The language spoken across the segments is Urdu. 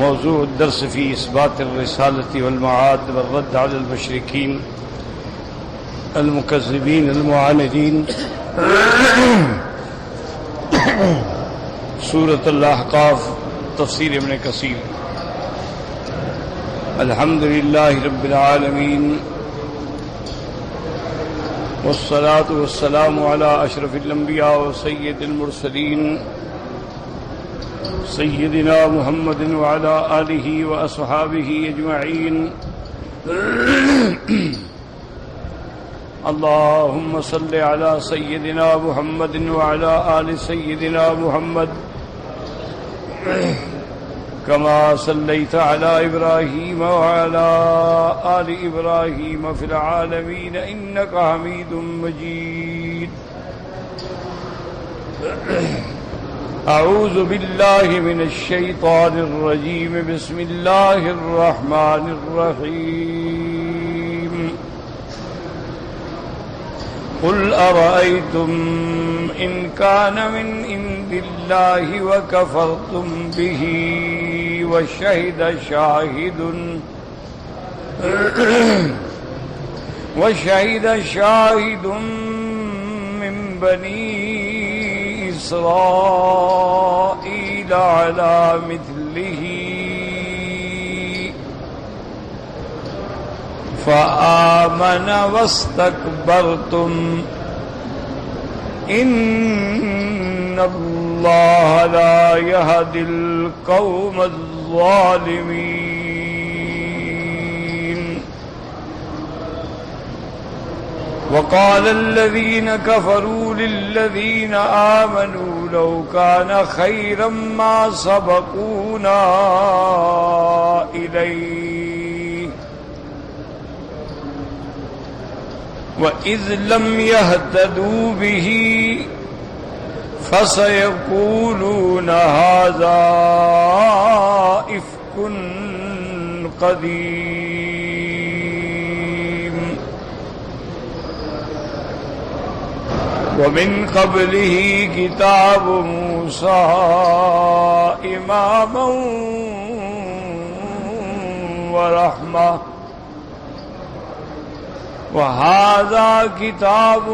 موضوع الدرس في إثبات الرسالة والمعاد والرد على المشركين المكذبين المعاندين. سورة الأحقاف، تفسیر ابن کثیر۔ الحمد للہ رب العالمین والصلاة والسلام على اشرف الانبیاء وسید المرسلین سیدنا محمد وعلى آلہ واصحابہ اجمعین۔ اللهم صل على سيدنا محمد وعلى آل سيدنا محمد كما صليت على إبراهيم وعلى آل إبراهيم في العالمين إنك حميد مجيد۔ أعوذ بالله من الشيطان الرجيم، بسم الله الرحمن الرحيم۔ قل أرأيتم إن كان من عند الله وكفرتم به وشهد شاهد من بني إسرائيل على مثله فآمن واستكبرتم إن الله لا يهدي القوم الظالمين۔ وقال الذين كفروا للذين آمنوا لو كان خيرا ما سبقونا إليه وإذ لم يهتدوا به فسيقولون هذا إفك قديم۔ ومن قبله كتاب موسى إماما ورحمة وهذا كتاب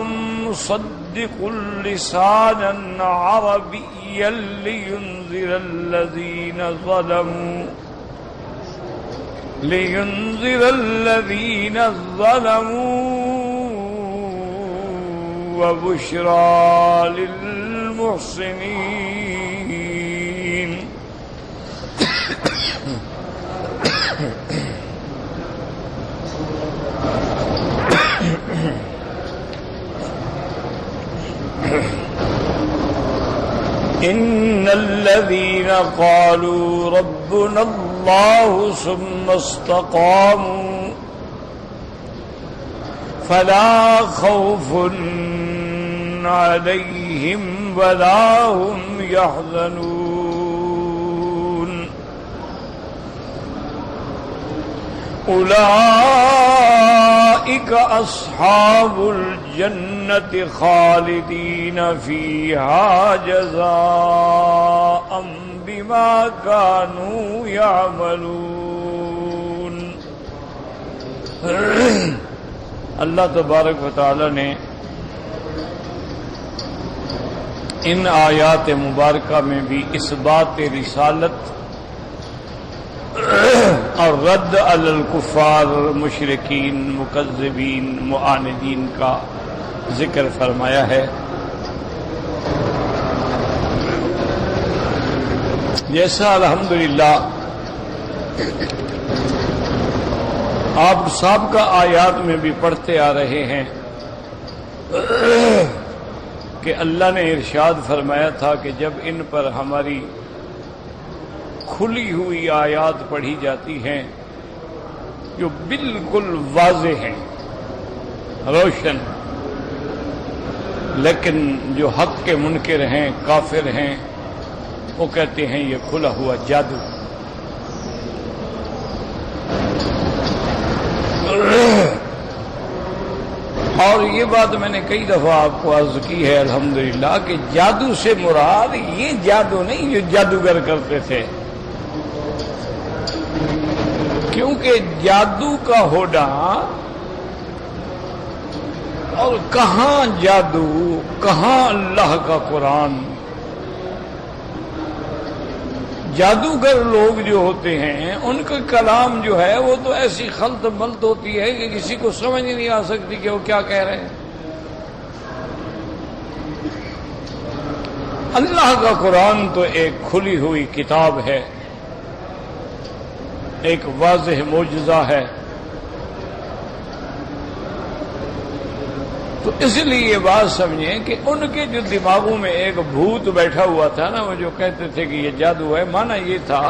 مصدق لسانا عربيا لينذر الذين ظلموا وبشرى للمحسنين۔ إن الذين قالوا ربنا الله ثم استقاموا فلا خوف عليهم ولا هم يحزنون۔ أولئك أصحاب الجنة خالدين فيها جزاء بما كانوا يعملون۔ اللہ تبارک و تعالی نے ان آیات مبارکہ میں بھی اثبات رسالت اور رد علی الکفار مشرکین مکذبین معاندین کا ذکر فرمایا ہے۔ جیسا الحمدللہ آپ سابقہ آیات میں بھی پڑھتے آ رہے ہیں کہ اللہ نے ارشاد فرمایا تھا کہ جب ان پر ہماری کھلی ہوئی آیات پڑھی جاتی ہیں جو بالکل واضح ہیں، روشن، لیکن جو حق کے منکر ہیں، کافر ہیں، وہ کہتے ہیں یہ کھلا ہوا جادو۔ اور یہ بات میں نے کئی دفعہ آپ کو عرض کی ہے الحمدللہ کہ جادو سے مراد یہ جادو نہیں جو جادوگر کرتے تھے، کیونکہ جادو کا ہونا اور کہاں جادو کہاں اللہ کا قرآن. جادوگر لوگ جو ہوتے ہیں ان کا کلام جو ہے وہ تو ایسی خلط ملط ہوتی ہے کہ کسی کو سمجھ نہیں آ سکتی کہ وہ کیا کہہ رہے ہیں. اللہ کا قرآن تو ایک کھلی ہوئی کتاب ہے، ایک واضح معجزہ ہے. تو اس لیے یہ بات سمجھیں کہ ان کے جو دماغوں میں ایک بھوت بیٹھا ہوا تھا نا، وہ جو کہتے تھے کہ یہ جادو ہے، مانا یہ تھا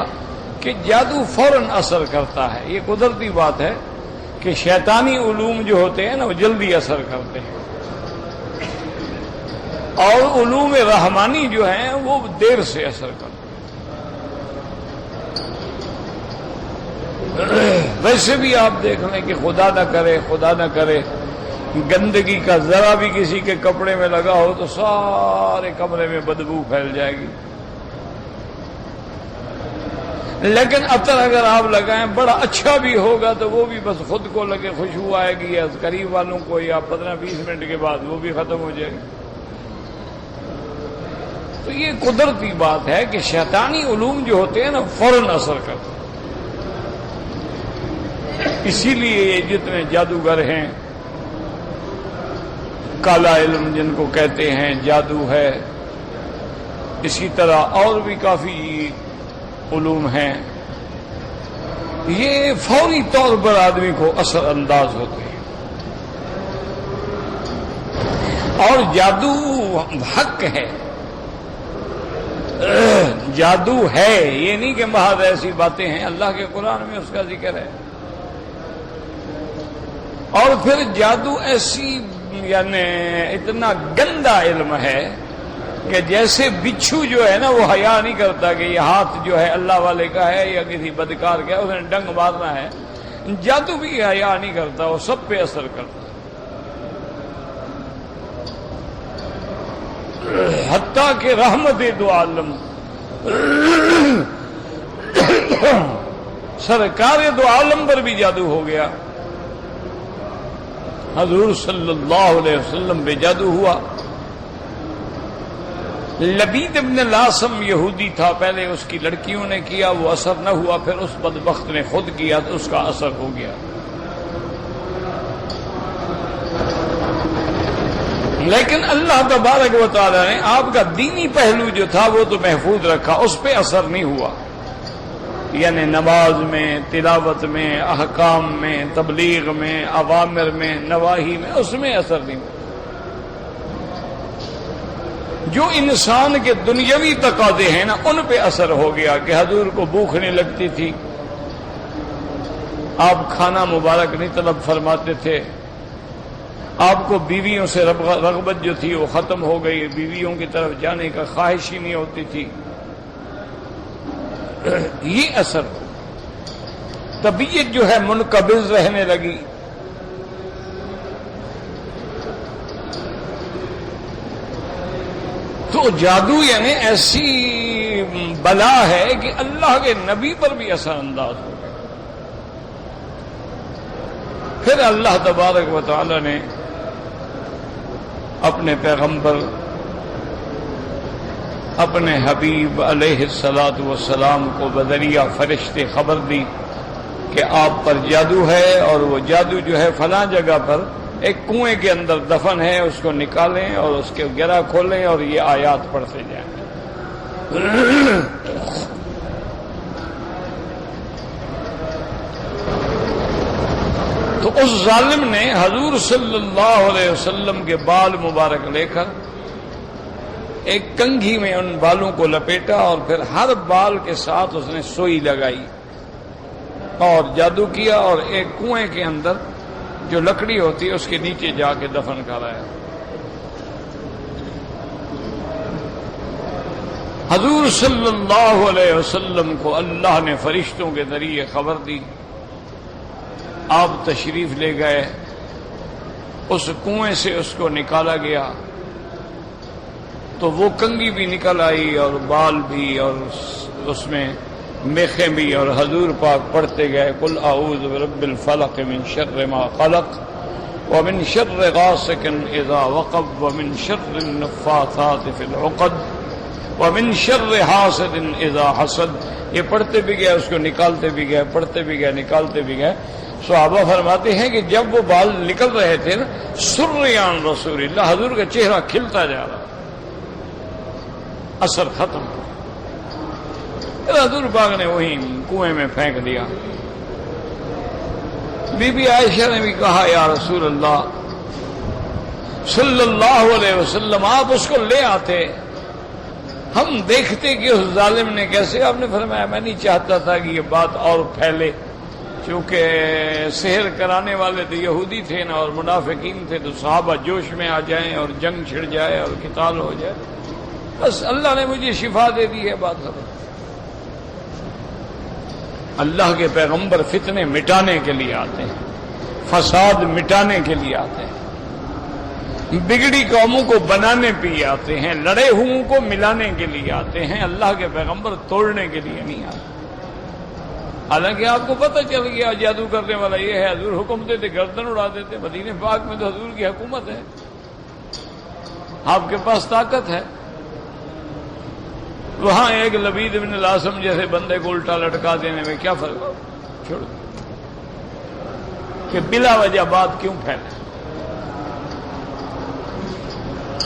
کہ جادو فوراً اثر کرتا ہے. یہ قدرتی بات ہے کہ شیطانی علوم جو ہوتے ہیں نا وہ جلدی اثر کرتے ہیں، اور علوم رحمانی جو ہیں وہ دیر سے اثر کرتے ہیں. ویسے بھی آپ دیکھ لیں کہ خدا نہ کرے گندگی کا ذرا بھی کسی کے کپڑے میں لگا ہو تو سارے کمرے میں بدبو پھیل جائے گی. لیکن عطر اگر آپ لگائیں بڑا اچھا بھی ہوگا تو وہ بھی بس خود کو لگے خوشبو آئے گی، یا قریب والوں کو، یا 15-20 منٹ کے بعد وہ بھی ختم ہو جائے گی. تو یہ قدرتی بات ہے کہ شیطانی علوم جو ہوتے ہیں نا فوراً اثر کرتے ہیں. اسی لیے یہ جتنے جادوگر ہیں، کالا علم جن کو کہتے ہیں، جادو ہے، اسی طرح اور بھی کافی علوم ہیں، یہ فوری طور پر آدمی کو اثر انداز ہوتے ہیں. اور جادو حق ہے، جادو ہے، یہ نہیں کہ محض ایسی باتیں ہیں. اللہ کے قرآن میں اس کا ذکر ہے. اور پھر جادو ایسی یعنی اتنا گندا علم ہے کہ جیسے بچھو جو ہے نا وہ حیا نہیں کرتا کہ یہ ہاتھ جو ہے اللہ والے کا ہے یا کسی بدکار کا ہے، اس نے ڈنگ مارنا ہے. جادو بھی حیا نہیں کرتا، وہ سب پہ اثر کرتا ہے. حتیٰ کہ رحمت دو عالم سرکار دو عالم پر بھی جادو ہو گیا. حضور صلی اللہ علیہ وسلم پہ جادو ہوا. لبید ابن الاسم یہودی تھا، پہلے اس کی لڑکیوں نے کیا، وہ اثر نہ ہوا، پھر اس بدبخت نے خود کیا تو اس کا اثر ہو گیا. لیکن اللہ تبارک و تعالی نے آپ کا دینی پہلو جو تھا وہ تو محفوظ رکھا، اس پہ اثر نہیں ہوا. یعنی نماز میں، تلاوت میں، احکام میں، تبلیغ میں، اوامر میں، نواہی میں، اس میں اثر نہیں ہوا. جو انسان کے دنیاوی تقاضے ہیں نا ان پہ اثر ہو گیا کہ حضور کو بھوک نہیں لگتی تھی، آپ کھانا مبارک نہیں طلب فرماتے تھے، آپ کو بیویوں سے رغبت جو تھی وہ ختم ہو گئی، بیویوں کی طرف جانے کا خواہش ہی نہیں ہوتی تھی. یہ اثر، طبیعت جو ہے منقبض رہنے لگی. تو جادو یعنی ایسی بلا ہے کہ اللہ کے نبی پر بھی اثر انداز ہو گیا. پھر اللہ تبارک و تعالی نے اپنے پیغمبر، اپنے حبیب علیہ الصلاۃ والسلام کو بذریعہ فرشتے خبر دی کہ آپ پر جادو ہے، اور وہ جادو جو ہے فلاں جگہ پر ایک کنویں کے اندر دفن ہے، اس کو نکالیں اور اس کے گرہ کھولیں اور یہ آیات پڑھتے جائیں. تو اس ظالم نے حضور صلی اللہ علیہ وسلم کے بال مبارک لے کر ایک کنگھی میں ان بالوں کو لپیٹا، اور پھر ہر بال کے ساتھ اس نے سوئی لگائی اور جادو کیا، اور ایک کنویں کے اندر جو لکڑی ہوتی ہے اس کے نیچے جا کے دفن کرایا. حضور صلی اللہ علیہ وسلم کو اللہ نے فرشتوں کے ذریعے خبر دی. آپ تشریف لے گئے، اس کنویں سے اس کو نکالا گیا تو وہ کنگھی بھی نکل آئی اور بال بھی، اور اس میں میخیں بھی، اور حضور پاک پڑھتے گئے قل اعوذ برب الفلق من شر ما خلق ومن شر غاسق اذا وقب ومن شر النفاثات في العقد ومن شر حاسد اذا حسد. یہ پڑھتے بھی گئے، اس کو نکالتے بھی گئے، پڑھتے بھی گئے، نکالتے بھی گئے. صحابہ فرماتے ہیں کہ جب وہ بال نکل رہے تھے نا، سریان رسول اللہ، حضور کا چہرہ کھلتا جا رہا، اثر ختم. پھر حضور پاک نے وہی کنویں میں پھینک دیا. بی بی عائشہ نے بھی کہا یا رسول اللہ صلی اللہ علیہ وسلم آپ اس کو لے آتے، ہم دیکھتے کہ اس ظالم نے کیسے. آپ نے فرمایا میں نہیں چاہتا تھا کہ یہ بات اور پھیلے، چونکہ سحر کرانے والے تو یہودی تھے نا اور منافقین تھے، تو صحابہ جوش میں آ جائیں اور جنگ چھڑ جائے اور قتال ہو جائے. بس اللہ نے مجھے شفا دے دی ہے. بات ختم. اللہ کے پیغمبر فتنے مٹانے کے لیے آتے ہیں، فساد مٹانے کے لیے آتے ہیں، بگڑی قوموں کو بنانے پہ آتے ہیں، لڑے ہوں کو ملانے کے لیے آتے ہیں. اللہ کے پیغمبر توڑنے کے لیے نہیں آتے. حالانکہ آپ کو پتہ چل گیا جادو کرنے والا یہ ہے، حضور حکم دیتے گردن اڑا دیتے. مدینہ پاک میں تو حضور کی حکومت ہے، آپ کے پاس طاقت ہے. وہاں ایک لبید بن الاسم جیسے بندے کو الٹا لٹکا دینے میں کیا فرق ہو؟ چھوڑ کہ بلا وجہ بات کیوں پھیلے.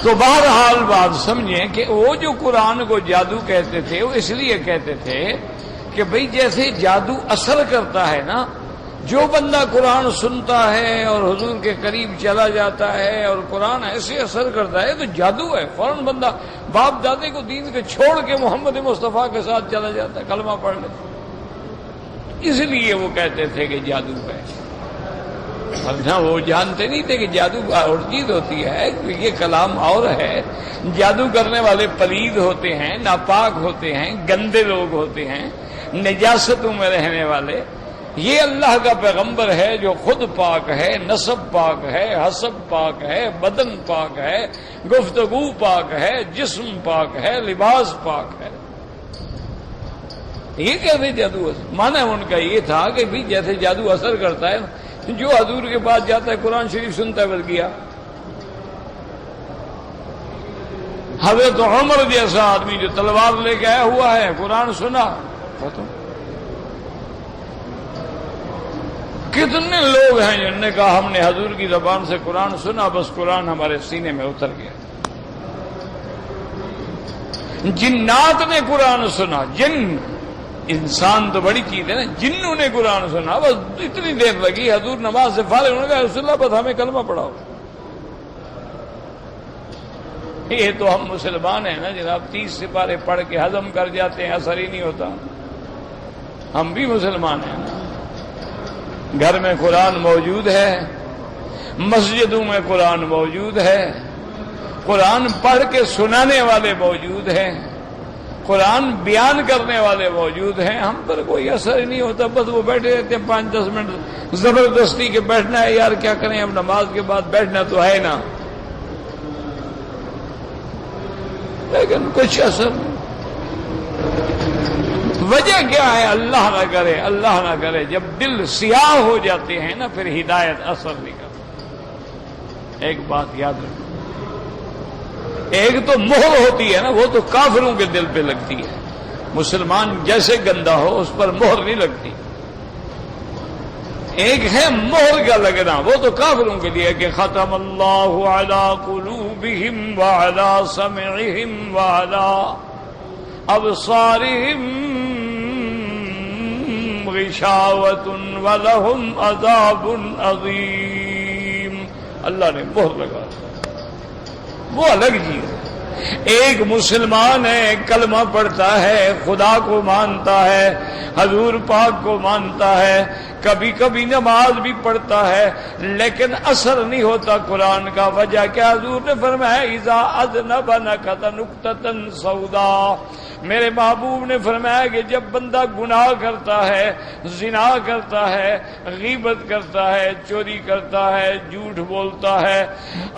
تو بہرحال بات سمجھیں کہ وہ جو قرآن کو جادو کہتے تھے وہ اس لیے کہتے تھے کہ بھئی جیسے جادو اثر کرتا ہے نا، جو بندہ قرآن سنتا ہے اور حضور کے قریب چلا جاتا ہے اور قرآن ایسے اثر کرتا ہے تو جادو ہے. فوراً بندہ باپ دادے کو دین کو چھوڑ کے محمد مصطفیٰ کے ساتھ چلا جاتا ہے، کلمہ پڑھ لیتا. اس لیے وہ کہتے تھے کہ جادو ہے. ورنہ وہ جانتے نہیں تھے کہ جادو اور چیز ہوتی ہے. یہ کلام اور ہے. جادو کرنے والے پلید ہوتے ہیں، ناپاک ہوتے ہیں، گندے لوگ ہوتے ہیں، نجاستوں میں رہنے والے. یہ اللہ کا پیغمبر ہے جو خود پاک ہے، نسب پاک ہے، حسب پاک ہے، بدن پاک ہے، گفتگو پاک ہے، جسم پاک ہے، لباس پاک ہے. یہ کیسے جادو مانا ان کا یہ تھا کہ بھی جیسے جادو اثر کرتا ہے، جو حضور کے پاس جاتا ہے قرآن شریف سنتا ہے. بل گیا حضرت عمر جیسا آدمی جو تلوار لے کے آیا ہوا ہے، قرآن سنا. کتنے لوگ ہیں جنہوں نے کہا ہم نے حضور کی زبان سے قرآن سنا، بس قرآن ہمارے سینے میں اتر گیا. جنات نے قرآن سنا. جن انسان تو بڑی چیز ہے نا، جنوں نے قرآن سنا، بس اتنی دیر لگی. حضور نماز سے فارغ ہونے کا رسول اللہ بس ہمیں کلمہ پڑھاؤ. یہ تو ہم مسلمان ہیں نا جناب، 30 سپارے پڑھ کے ہضم کر جاتے ہیں، اثر ہی نہیں ہوتا. ہم بھی مسلمان ہیں نا. گھر میں قرآن موجود ہے، مسجدوں میں قرآن موجود ہے، قرآن پڑھ کے سنانے والے موجود ہیں، قرآن بیان کرنے والے موجود ہیں. ہم پر کوئی اثر ہی نہیں ہوتا. بس وہ بیٹھے رہتے ہیں 5-10 منٹ زبردستی کے بیٹھنا ہے. یار کیا کریں، اب نماز کے بعد بیٹھنا تو ہے نا، لیکن کچھ اثر نہیں. وجہ کیا ہے؟ اللہ نہ کرے، اللہ نہ کرے جب دل سیاہ ہو جاتے ہیں نا پھر ہدایت اثر نہیں کرتی. ایک بات یاد رکھو، ایک تو مہر ہوتی ہے نا، وہ تو کافروں کے دل پہ لگتی ہے. مسلمان جیسے گندا ہو اس پر مہر نہیں لگتی. ایک ہے مہر کا لگنا، وہ تو کافروں کے لیے کہ ختم اللہ علی قلوبہم وعلی سمعہم وعلی ابصارہم غشاوۃ ولہم عذاب عظیم. اللہ نے مہر لگا، وہ الگ چیز. ایک مسلمان ہے، کلمہ پڑھتا ہے، خدا کو مانتا ہے، حضور پاک کو مانتا ہے، کبھی کبھی نماز بھی پڑھتا ہے لیکن اثر نہیں ہوتا قرآن کا. وجہ کیا؟ حضور نے فرمایا اذا اذنب نکت نکتۃ سودا. میرے محبوب نے فرمایا کہ جب بندہ گناہ کرتا ہے، زنا کرتا ہے، غیبت کرتا ہے، چوری کرتا ہے، جھوٹ بولتا ہے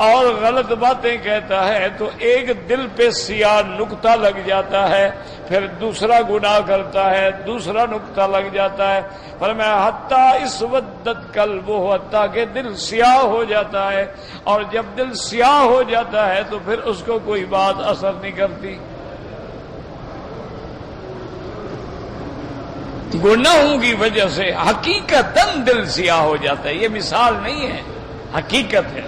اور غلط باتیں کہتا ہے تو ایک دل پہ سیاہ نقطہ لگ جاتا ہے. پھر دوسرا گناہ کرتا ہے، دوسرا نقطہ لگ جاتا ہے. فرمایا حتیٰ اسودت قلبہ، حتیٰ کہ دل سیاہ ہو جاتا ہے. اور جب دل سیاہ ہو جاتا ہے تو پھر اس کو کوئی بات اثر نہیں کرتی. گناہوں کی وجہ سے حقیقتاً دل سیاہ ہو جاتا ہے. یہ مثال نہیں ہے، حقیقت ہے.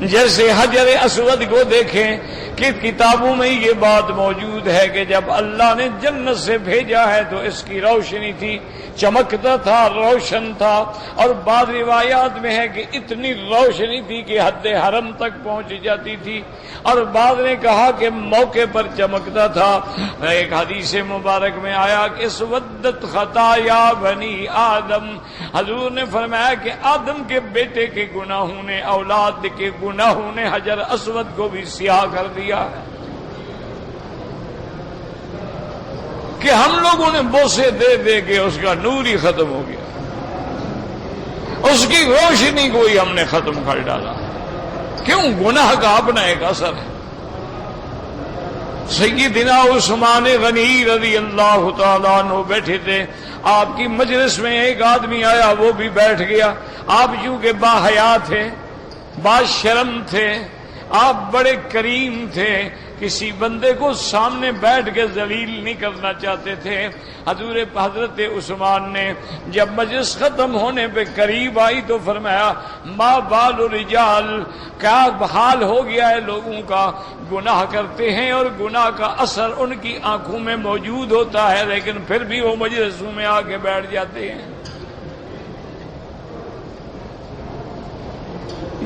جیسے حجر اسود کو دیکھیں کہ کتابوں میں یہ بات موجود ہے کہ جب اللہ نے جنت سے بھیجا ہے تو اس کی روشنی تھی، چمکتا تھا، روشن تھا. اور بعض روایات میں ہے کہ اتنی روشنی تھی کہ حد حرم تک پہنچ جاتی تھی. اور بعض نے کہا کہ موقع پر چمکتا تھا. ایک حدیث مبارک میں آیا کہ اسودت خطایا بنی آدم. حضور نے فرمایا کہ آدم کے بیٹے کے گناہوں نے، اولاد کے گناہوں نے حجر اسود کو بھی سیاہ کر دیا ہے. کہ ہم لوگوں نے بوسے دے دے کے اس کا نور ہی ختم ہو گیا، اس کی روشنی کو ہی ہم نے ختم کر ڈالا. کیوں؟ گناہ کا اپنا ایک اثر ہے. سیدنا عثمان غنی رضی اللہ تعالیٰ عنہ بیٹھے تھے، آپ کی مجلس میں ایک آدمی آیا، وہ بھی بیٹھ گیا. آپ چونکہ باحیا تھے، با شرم تھے، آپ بڑے کریم تھے، کسی بندے کو سامنے بیٹھ کے ذلیل نہیں کرنا چاہتے تھے. حضرت عثمان نے جب مجلس ختم ہونے پہ قریب آئی تو فرمایا ما بال الرجال، کیا حال ہو گیا ہے لوگوں کا، گناہ کرتے ہیں اور گناہ کا اثر ان کی آنکھوں میں موجود ہوتا ہے لیکن پھر بھی وہ مجلسوں میں آ کے بیٹھ جاتے ہیں.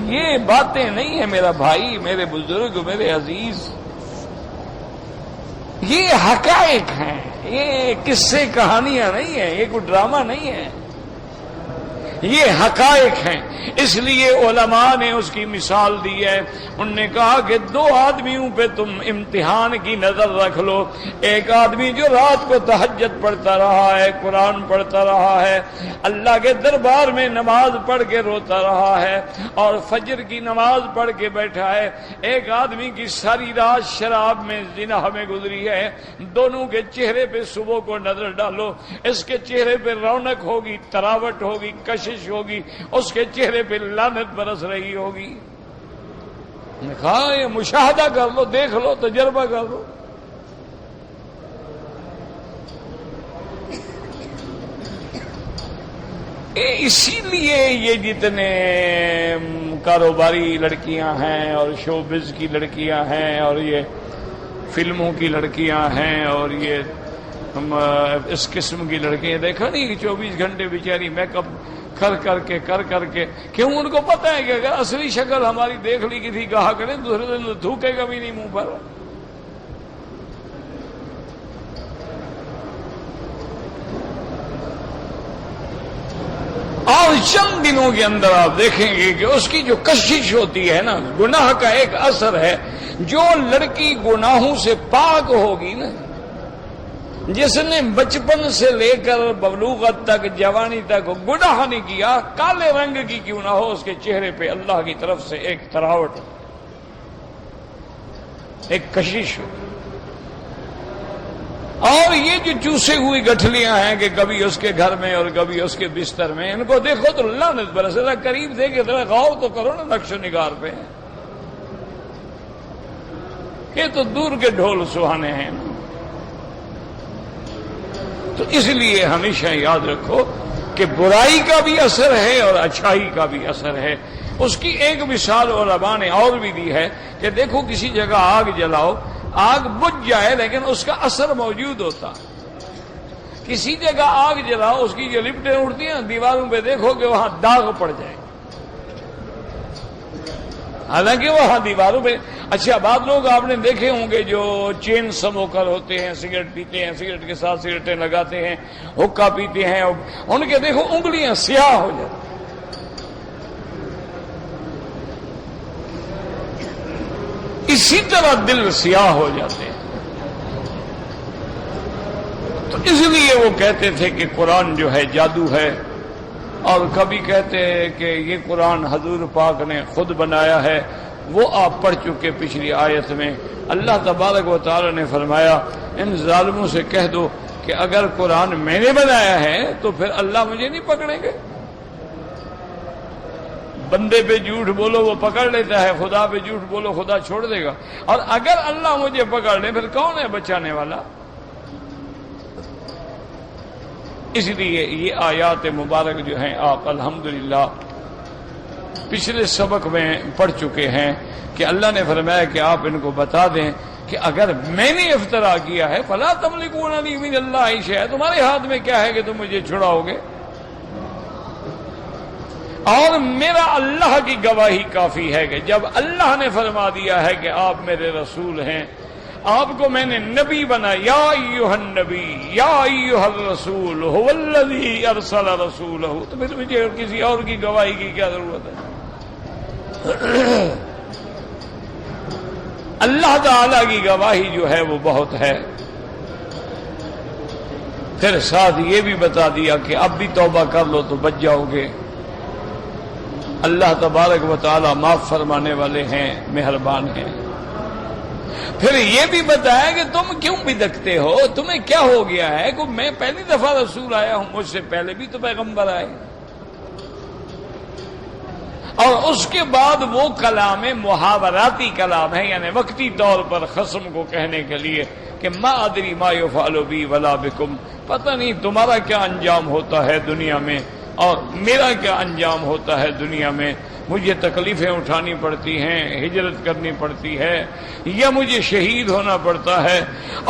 یہ باتیں نہیں ہیں میرا بھائی، میرے بزرگ، میرے عزیز، یہ حقائق ہیں. یہ قصے کہانیاں نہیں ہیں، یہ کوئی ڈرامہ نہیں ہے، یہ حقائق ہیں. اس لیے علماء نے اس کی مثال دی ہے. انہوں نے کہا کہ دو آدمیوں پہ تم امتحان کی نظر رکھ لو. ایک آدمی جو رات کو تہجد پڑھتا رہا ہے، قرآن پڑھتا رہا ہے، اللہ کے دربار میں نماز پڑھ کے روتا رہا ہے اور فجر کی نماز پڑھ کے بیٹھا ہے. ایک آدمی کی ساری رات شراب میں، زنا میں گزری ہے. دونوں کے چہرے پہ صبح کو نظر ڈالو، اس کے چہرے پہ رونق ہوگی، تراوٹ ہوگی، کشش ہوگی، اس کے چہرے پہ لعنت برس رہی ہوگی. کہا یہ مشاہدہ کر لو، دیکھ لو، تجربہ کر لو. اسی لیے یہ جتنے کاروباری لڑکیاں ہیں اور شوبز کی لڑکیاں ہیں اور یہ فلموں کی لڑکیاں ہیں اور یہ اس قسم کی لڑکیاں، دیکھا نہیں 24 گھنٹے بیچاری میک اپ کر کے. کیوں؟ ان کو پتہ ہے کہ اگر اصلی شکل ہماری دیکھ لی کسی گاہک نے دوسرے دن تھوکے گا بھی نہیں منہ پر. اور چند دنوں کے اندر آپ دیکھیں گے کہ اس کی جو کشش ہوتی ہے نا، گناہ کا ایک اثر ہے. جو لڑکی گناہوں سے پاک ہوگی نا، جس نے بچپن سے لے کر بلوغت تک، جوانی تک گناہ نہیں کیا، کالے رنگ کی کیوں نہ ہو، اس کے چہرے پہ اللہ کی طرف سے ایک تراوٹ، ایک کشش. اور یہ جو چوسے ہوئی گٹھلیاں ہیں کہ کبھی اس کے گھر میں اور کبھی اس کے بستر میں، ان کو دیکھو تو لعنت برسے. ذرا قریب دیکھے، ذرا غور تو کرو نا نقش و نگار پہ. یہ تو دور کے ڈھول سہانے ہیں. تو اس لیے ہمیشہ یاد رکھو کہ برائی کا بھی اثر ہے اور اچھائی کا بھی اثر ہے. اس کی ایک مثال علماء نے اور بھی دی ہے کہ دیکھو کسی جگہ آگ جلاؤ، آگ بجھ جائے لیکن اس کا اثر موجود ہوتا. کسی جگہ آگ جلاؤ، اس کی جو لپٹیں اڑتی ہیں دیواروں پہ دیکھو کہ وہاں داغ پڑ جائے، حالانکہ وہاں دیواروں پہ. اچھا، بعض لوگ آپ نے دیکھے ہوں گے جو چین سموکر ہوتے ہیں، سگریٹ پیتے ہیں، سگریٹ کے ساتھ سگریٹیں لگاتے ہیں، حقہ پیتے ہیں، ان کے دیکھو انگلیاں سیاہ ہو جاتی، اسی طرح دل سیاہ ہو جاتے ہیں۔ تو اس لیے وہ کہتے تھے کہ قرآن جو ہے جادو ہے، اور کبھی کہتے ہیں کہ یہ قرآن حضور پاک نے خود بنایا ہے۔ وہ آپ پڑھ چکے پچھلی آیت میں، اللہ تبارک و تعالی نے فرمایا ان ظالموں سے کہہ دو کہ اگر قرآن میں نے بنایا ہے تو پھر اللہ مجھے نہیں پکڑیں گے۔ بندے پہ جھوٹ بولو وہ پکڑ لیتا ہے، خدا پہ جھوٹ بولو خدا چھوڑ دے گا، اور اگر اللہ مجھے پکڑ لے پھر کون ہے بچانے والا؟ اس لیے یہ آیات مبارک جو ہیں آپ الحمدللہ پچھلے سبق میں پڑھ چکے ہیں کہ اللہ نے فرمایا کہ آپ ان کو بتا دیں کہ اگر میں نے افطرا کیا ہے فلا تملکون لی من اللہ شیئا، تمہارے ہاتھ میں کیا ہے کہ تم مجھے چھڑاؤ گے، اور میرا اللہ کی گواہی کافی ہے کہ جب اللہ نے فرما دیا ہے کہ آپ میرے رسول ہیں، آپ کو میں نے نبی بنا، یا ایھا النبی یا ایھا الرسول ھو الذی ارسل رسولہ، تو پھر مجھے کسی اور کی گواہی کی کیا ضرورت ہے؟ اللہ تعالی کی گواہی جو ہے وہ بہت ہے۔ پھر ساتھ یہ بھی بتا دیا کہ اب بھی توبہ کر لو تو بچ جاؤ گے، اللہ تبارک و تعالی معاف فرمانے والے ہیں، مہربان ہیں۔ پھر یہ بھی بتایا کہ تم کیوں بدکتے ہو، تمہیں کیا ہو گیا ہے کہ میں پہلی دفعہ رسول آیا ہوں، مجھ سے پہلے بھی تو پیغمبر آئے، اور اس کے بعد وہ کلام محاوراتی کلام ہے، یعنی وقتی طور پر خصم کو کہنے کے لیے کہ ما ادری ما یفعل بی ولا بکم، پتہ نہیں تمہارا کیا انجام ہوتا ہے دنیا میں اور میرا کیا انجام ہوتا ہے دنیا میں، مجھے تکلیفیں اٹھانی پڑتی ہیں، ہجرت کرنی پڑتی ہے، یا مجھے شہید ہونا پڑتا ہے،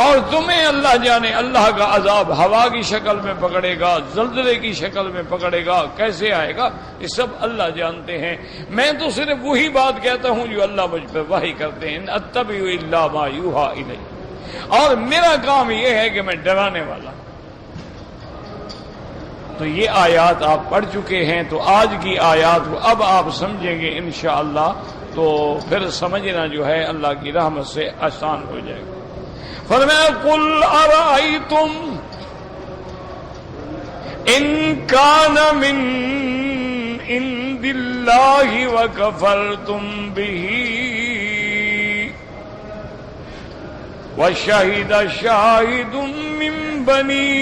اور تمہیں اللہ جانے اللہ کا عذاب ہوا کی شکل میں پکڑے گا، زلزلے کی شکل میں پکڑے گا، کیسے آئے گا، یہ سب اللہ جانتے ہیں۔ میں تو صرف وہی بات کہتا ہوں جو اللہ مجھ پہ وحی کرتے ہیں، ان اتبع الا ما یوحی الی، اور میرا کام یہ ہے کہ میں ڈرانے والا ہوں۔ تو یہ آیات آپ پڑھ چکے ہیں، تو آج کی آیات کو اب آپ سمجھیں گے انشاءاللہ، تو پھر سمجھنا جو ہے اللہ کی رحمت سے آسان ہو جائے گا۔ فرمایا قل ارأیتم ان کان من عند اللہ وکفرتم بہ وشہد شاہد من بنی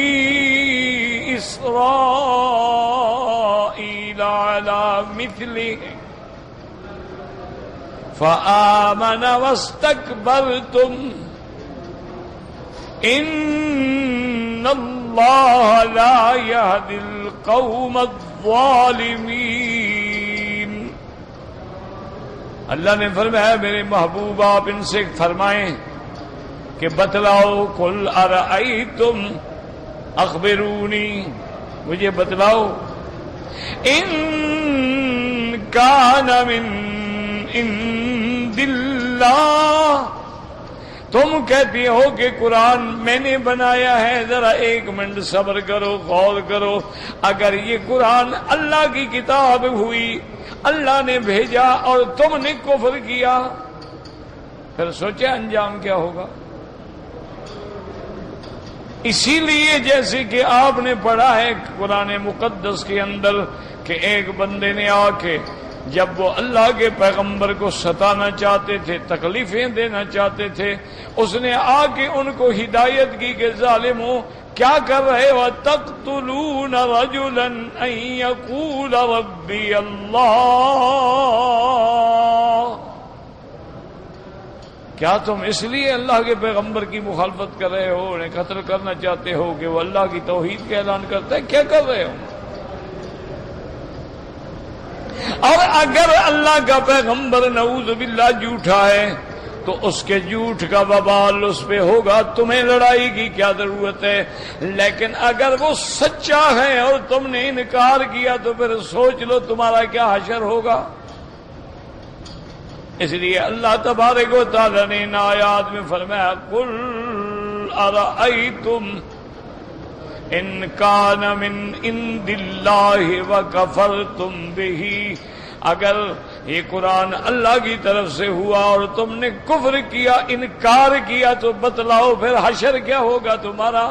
اسرائیل علی مثلہ فآمن واستکبرتم ان اللہ لا یہدی القوم الظالمین۔ اللہ نے فرمایا میرے محبوب آپ ان سے فرمائیں کہ بتلاؤ، قل ارأیتم، اخبرونی، مجھے بتلاؤ، ان کان من عند اللہ، تم کہتی ہو کہ قرآن میں نے بنایا ہے، ذرا ایک منٹ صبر کرو، غور کرو، اگر یہ قرآن اللہ کی کتاب ہوئی، اللہ نے بھیجا اور تم نے کفر کیا، پھر سوچے انجام کیا ہوگا۔ اسی لیے جیسے کہ آپ نے پڑھا ہے قرآن مقدس کے اندر کہ ایک بندے نے آ کے جب وہ اللہ کے پیغمبر کو ستانا چاہتے تھے، تکلیفیں دینا چاہتے تھے، اس نے آ کے ان کو ہدایت کی کہ ظالموں کیا کر رہے ہو، تقتلون رجلا ان یقول ربی اللہ، کیا تم اس لیے اللہ کے پیغمبر کی مخالفت کر رہے ہو، انہیں قتل کرنا چاہتے ہو کہ وہ اللہ کی توحید کا اعلان کرتا ہے، کیا کر رہے ہو؟ اور اگر اللہ کا پیغمبر نعوذ باللہ جھوٹا ہے تو اس کے جھوٹ کا وبال اس پہ ہوگا، تمہیں لڑائی کی کیا ضرورت ہے، لیکن اگر وہ سچا ہے اور تم نے انکار کیا تو پھر سوچ لو تمہارا کیا حشر ہوگا۔ اس لیے اللہ تبارک و تعالی نے ان آیات میں فرمایا قل ارأیتم ان کان من عند اللہ وکفرتم بہ، اگر یہ قرآن اللہ کی طرف سے ہوا اور تم نے کفر کیا، انکار کیا، تو بتلاؤ پھر حشر کیا ہوگا تمہارا۔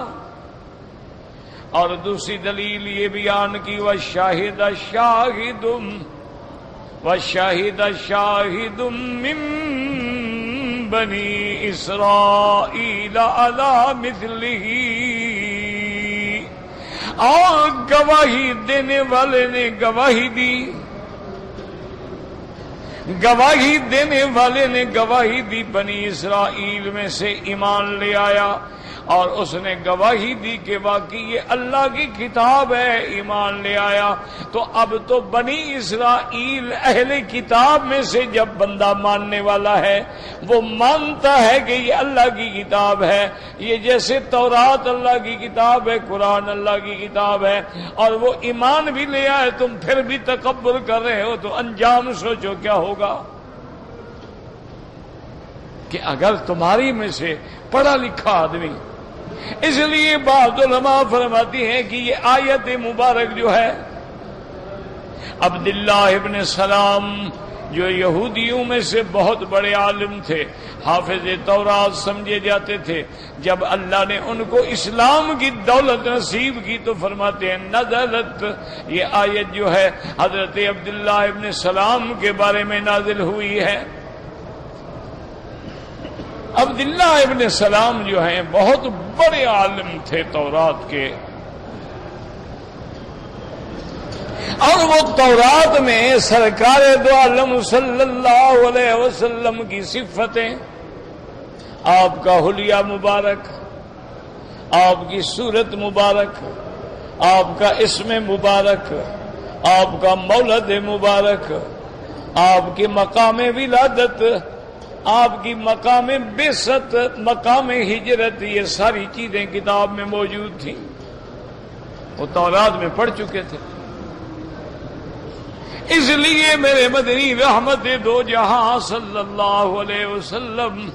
اور دوسری دلیل یہ بیان کی وَشَاهِدَ شَاهِدٌ مِّن بَنِي إِسْرَائِيلَ عَلَى مِثْلِهِ، اور گواہی دینے والے نے گواہی دی، گواہی دینے والے نے گواہی دی، بنی اسرائیل میں سے ایمان لے آیا اور اس نے گواہی دی کہ واقعی یہ اللہ کی کتاب ہے، ایمان لے آیا۔ تو اب تو بنی اسرائیل اہل کتاب میں سے جب بندہ ماننے والا ہے، وہ مانتا ہے کہ یہ اللہ کی کتاب ہے، یہ جیسے تورات اللہ کی کتاب ہے، قرآن اللہ کی کتاب ہے، اور وہ ایمان بھی لے آئے، تم پھر بھی تکبر کر رہے ہو، تو انجام سوچو کیا ہوگا۔ کہ اگر تمہاری میں سے پڑھا لکھا آدمی، اس لیے بعض علماء فرماتی ہیں کہ یہ آیت مبارک جو ہے، عبداللہ ابن سلام جو یہودیوں میں سے بہت بڑے عالم تھے، حافظ تورات سمجھے جاتے تھے، جب اللہ نے ان کو اسلام کی دولت نصیب کی تو فرماتے ہیں نزلت، یہ آیت جو ہے حضرت عبداللہ ابن سلام کے بارے میں نازل ہوئی ہے۔ عبداللہ ابن سلام جو ہیں بہت بڑے عالم تھے تورات کے، اور وہ تورات میں سرکار دو عالم صلی اللہ علیہ وسلم کی صفتیں، آپ کا حلیہ مبارک، آپ کی صورت مبارک، آپ کا اسم مبارک، آپ کا مولد مبارک، آپ کی مقام ولادت، آپ کی مقام بعثت، مقام ہجرت، یہ ساری چیزیں کتاب میں موجود تھیں، وہ تورات میں پڑھ چکے تھے۔ اس لیے میرے مدنی رحمت دو جہاں صلی اللہ علیہ وسلم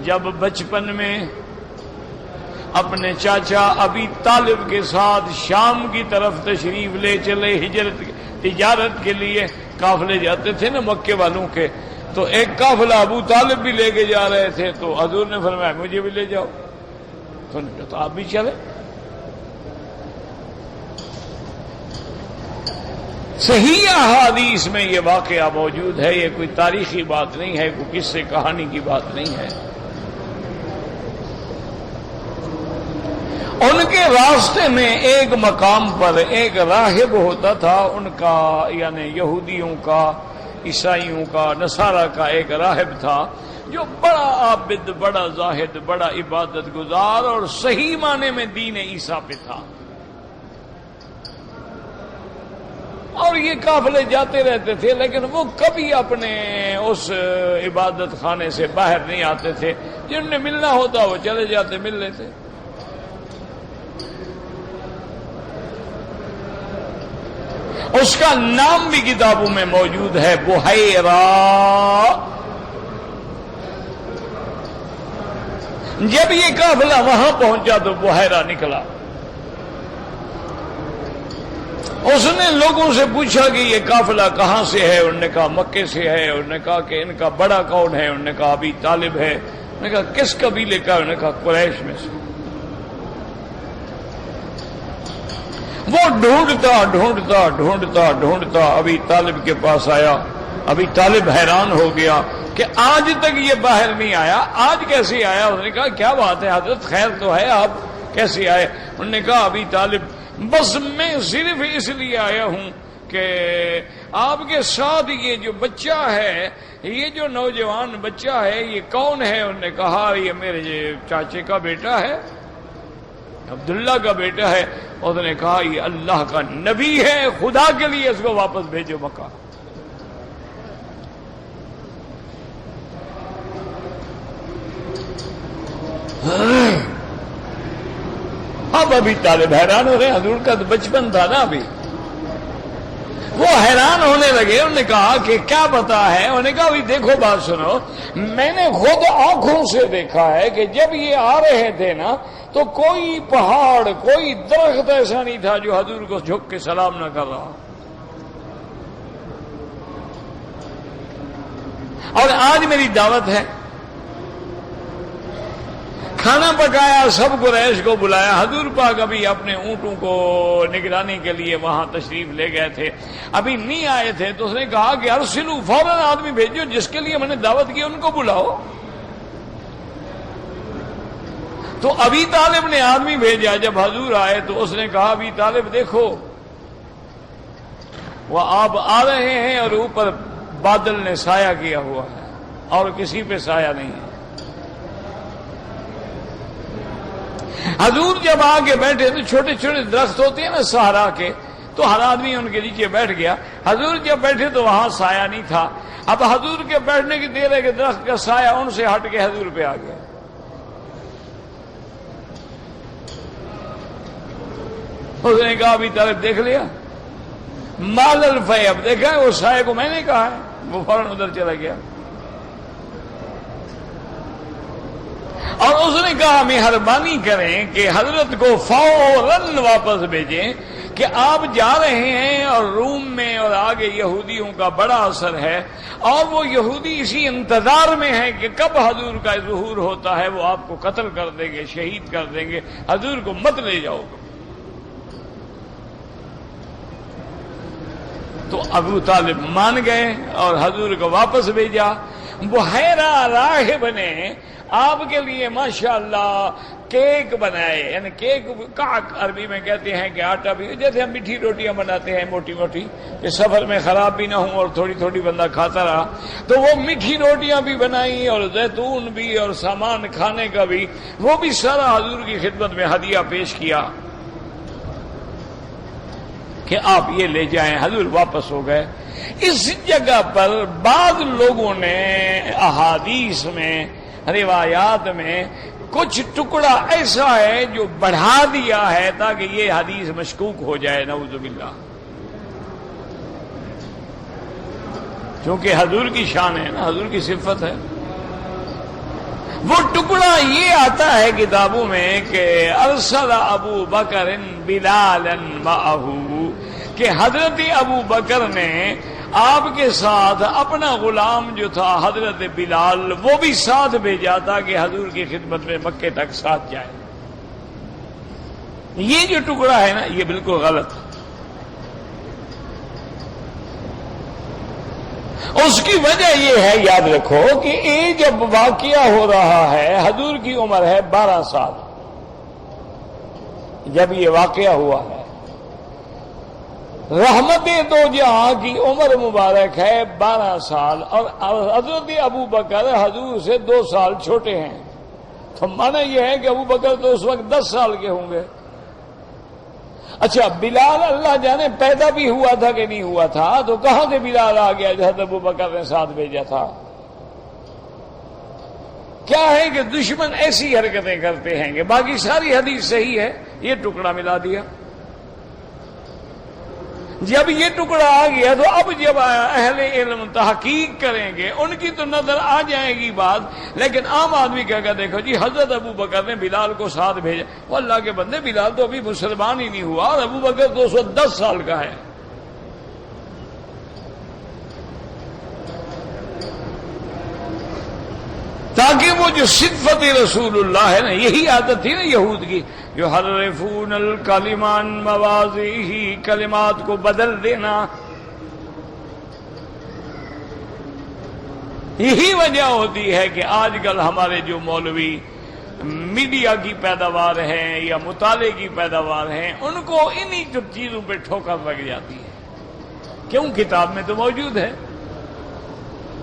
جب بچپن میں اپنے چاچا ابی طالب کے ساتھ شام کی طرف تشریف لے چلے، ہجرت تجارت کے لیے قافلے جاتے تھے نا مکے والوں کے، تو ایک قافلہ ابو طالب بھی لے کے جا رہے تھے، تو حضور نے فرمایا مجھے بھی لے جاؤ، تو آپ بھی چلے۔ صحیح احادیث میں یہ واقعہ موجود ہے، یہ کوئی تاریخی بات نہیں ہے، کوئی قصے کہانی کی بات نہیں ہے۔ ان کے راستے میں ایک مقام پر ایک راہب ہوتا تھا، ان کا یعنی یہودیوں کا، عیسائیوں کا، نصارہ کا ایک راہب تھا جو بڑا عابد، بڑا زاہد، بڑا عبادت گزار اور صحیح معنی میں دین عیسیٰ پہ تھا۔ اور یہ قافلے جاتے رہتے تھے، لیکن وہ کبھی اپنے اس عبادت خانے سے باہر نہیں آتے تھے، جن نے ملنا ہوتا وہ چلے جاتے، مل لیتے۔ اس کا نام بھی کتابوں میں موجود ہے، بحیرہ۔ جب یہ قافلہ وہاں پہنچا تو بحیرہ نکلا۔ اس نے لوگوں سے پوچھا کہ یہ قافلہ کہاں سے ہے، انہوں نے کہا مکے سے ہے، انہوں نے کہا کہ ان کا بڑا کون ہے، انہوں نے کہا ابی طالب ہے، انہوں نے کہا کس قبیلے کا، انہوں نے کہا قریش میں سے۔ وہ ڈھونڈتا ابی طالب کے پاس آیا۔ ابی طالب حیران ہو گیا کہ آج تک یہ باہر نہیں آیا، آج کیسے آیا؟ انہوں نے کہا کیا بات ہے حضرت، خیر تو ہے، آپ کیسے آئے؟ انہوں نے کہا ابی طالب بس میں صرف اس لیے آیا ہوں کہ آپ کے ساتھ یہ جو بچہ ہے، یہ جو نوجوان بچہ ہے، یہ کون ہے؟ انہوں نے کہا یہ میرے چاچے کا بیٹا ہے، عبداللہ کا بیٹا ہے۔ انہوں نے کہا یہ اللہ کا نبی ہے، خدا کے لیے اس کو واپس بھیجو مکہ۔ اب ابھی طالب حیران ہو رہے ہیں، حضور کا تو بچپن تھا نا ابھی۔ وہ حیران ہونے لگے. انہوں نے کہا کہ کیا پتا ہے؟ انہوں نے کہا ابھی دیکھو بات سنو، میں نے خود آنکھوں سے دیکھا ہے کہ جب یہ آ رہے تھے نا تو کوئی پہاڑ کوئی درخت ایسا نہیں تھا جو حضور کو جھک کے سلام نہ کر رہا. اور آج میری دعوت ہے، کھانا پکایا، سب قریش کو بلایا. حضور پاک ابھی اپنے اونٹوں کو نگرانی کے لیے وہاں تشریف لے گئے تھے، ابھی نہیں آئے تھے. تو اس نے کہا کہ ارسلو، فوراً آدمی بھیجو، جس کے لیے میں نے دعوت کی ان کو بلاؤ. تو ابی طالب نے آدمی بھیجا. جب حضور آئے تو اس نے کہا ابی طالب دیکھو وہ آپ آ رہے ہیں اور اوپر بادل نے سایہ کیا ہوا ہے اور کسی پہ سایہ نہیں ہے. حضور جب آگے بیٹھے تو چھوٹے چھوٹے درخت ہوتے ہیں نا صحرا کے، تو ہر آدمی ان کے نیچے بیٹھ گیا. حضور جب بیٹھے تو وہاں سایہ نہیں تھا. اب حضور کے بیٹھنے کی دیر ہے کہ درخت کا سایہ ان سے ہٹ کے حضور پہ آ گیا. اس نے کہا ابھی طالب دیکھ لیا مال الفی، اب دیکھا ہے وہ سایہ کو میں نے کہا ہے. وہ فوراً ادھر چلا گیا. اور اس نے کہا مہربانی کریں کہ حضرت کو فوراً واپس بھیجیں کہ آپ جا رہے ہیں اور روم میں اور آگے یہودیوں کا بڑا اثر ہے، اور وہ یہودی اسی انتظار میں ہیں کہ کب حضور کا ظہور ہوتا ہے وہ آپ کو قتل کر دیں گے، شہید کر دیں گے. حضور کو مت لے جاؤ. تو ابو طالب مان گئے اور حضور کو واپس بھیجا. بحیرہ راہب نے آپ کے لیے ماشاءاللہ کیک بنائے، یعنی کیک کاک عربی میں کہتے ہیں کہ آٹا بھی، جیسے ہم میٹھی روٹیاں بناتے ہیں موٹی موٹی کہ سفر میں خراب بھی نہ ہوں اور تھوڑی تھوڑی بندہ کھاتا رہا. تو وہ میٹھی روٹیاں بھی بنائی اور زیتون بھی اور سامان کھانے کا بھی، وہ بھی سارا حضور کی خدمت میں ہدیہ پیش کیا کہ آپ یہ لے جائیں. حضور واپس ہو گئے. اس جگہ پر بعض لوگوں نے احادیث میں روایات میں کچھ ٹکڑا ایسا ہے جو بڑھا دیا ہے تاکہ یہ حدیث مشکوک ہو جائے، نعوذ باللہ. چونکہ حضور کی شان ہے نا، حضور کی صفت ہے. وہ ٹکڑا یہ آتا ہے کتابوں میں کہ ارسل ابو بکر بلالا معہ، کہ حضرت ابو بکر نے آپ کے ساتھ اپنا غلام جو تھا حضرت بلال وہ بھی ساتھ بھیجا تاکہ حضور کی خدمت میں مکے تک ساتھ جائے. یہ جو ٹکڑا ہے نا یہ بالکل غلط. اس کی وجہ یہ ہے، یاد رکھو کہ یہ جب واقعہ ہو رہا ہے حضور کی عمر ہے 12 سال جب یہ واقعہ ہوا ہے. رحمت دو جہاں کی عمر مبارک ہے 12 سال، اور حضرت ابو بکر حضور سے 2 سال چھوٹے ہیں. تو مانا یہ ہے کہ ابو بکر تو اس وقت 10 سال کے ہوں گے. اچھا بلال اللہ جانے پیدا بھی ہوا تھا کہ نہیں ہوا تھا، تو کہاں سے بلال آ گیا جو حضرت ابو بکر نے ساتھ بھیجا تھا؟ کیا ہے کہ دشمن ایسی حرکتیں کرتے ہیں کہ باقی ساری حدیث صحیح ہے، یہ ٹکڑا ملا دیا. جب یہ ٹکڑا آ گیا تو اب جب اہل علم تحقیق کریں گے ان کی تو نظر آ جائے گی بات. لیکن عام آدمی کہے گا دیکھو جی حضرت ابو بکر نے بلال کو ساتھ بھیجا. وہ اللہ کے بندے، بلال تو ابھی مسلمان ہی نہیں ہوا اور ابو بکر 210 سال کا ہے. تاکہ وہ جو صفت رسول اللہ ہے نا، یہی عادت تھی نا یہود کی، جو حرفون الکلمان مواضعہ، کلمات کو بدل دینا. یہی وجہ ہوتی ہے کہ آج کل ہمارے جو مولوی میڈیا کی پیداوار ہیں یا مطالعے کی پیداوار ہیں ان کو انہی چیزوں پہ ٹھوکر لگ جاتی ہے. کیوں؟ کتاب میں تو موجود ہے،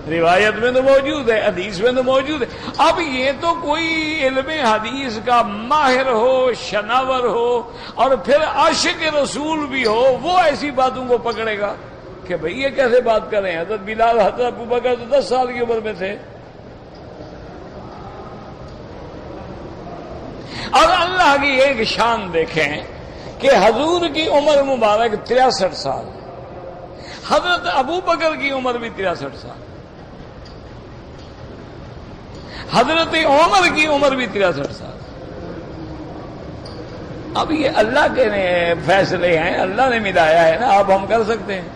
روایت میں تو موجود ہے، حدیث میں تو موجود ہے. اب یہ تو کوئی علم حدیث کا ماہر ہو، شناور ہو اور پھر عاشق رسول بھی ہو، وہ ایسی باتوں کو پکڑے گا کہ بھئی یہ کیسے بات کریں. حضرت بلال حضرت ابو بکر تو 10 سال کی عمر میں تھے. اور اللہ کی ایک شان دیکھیں کہ حضور کی عمر مبارک 63 سال، حضرت ابو بکر کی عمر بھی 63 سال، حضرت عمر کی عمر بھی 63 سال۔ اب یہ اللہ کے فیصلے ہیں، اللہ نے ملایا ہے نا، اب ہم کر سکتے ہیں؟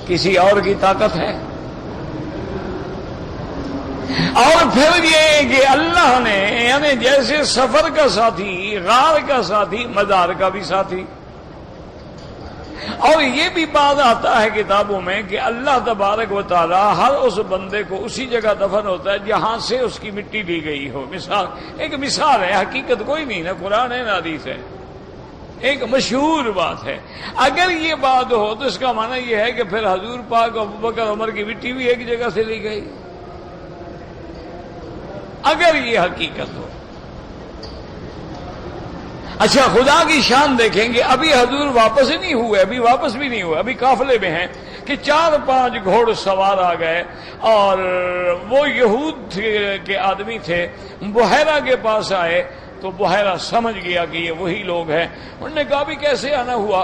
کسی اور کی طاقت ہے؟ اور پھر یہ کہ اللہ نے یعنی جیسے سفر کا ساتھی، غار کا ساتھی، مزار کا بھی ساتھی، اور یہ بھی بات آتا ہے کتابوں میں کہ اللہ تبارک و تعالی ہر اس بندے کو اسی جگہ دفن ہوتا ہے جہاں سے اس کی مٹی لی گئی ہو۔ مثال، ایک مثال ہے، حقیقت کوئی نہیں، نہ قرآن ہے نہ حدیث ہے، ایک مشہور بات ہے۔ اگر یہ بات ہو تو اس کا معنی یہ ہے کہ پھر حضور پاک ابوبکر عمر کی مٹی بھی ایک جگہ سے لی گئی، اگر یہ حقیقت ہو۔ اچھا، خدا کی شان دیکھیں گے، ابھی حضور واپس ہی نہیں ہوئے، ابھی واپس بھی نہیں ہوئے، ابھی قافلے میں ہیں کہ 4-5 گھوڑ سوار آ گئے، اور وہ یہود کے آدمی تھے، بحیرہ کے پاس آئے تو بحیرہ سمجھ گیا کہ یہ وہی لوگ ہیں۔ انہوں نے کہا بھی کیسے آنا ہوا؟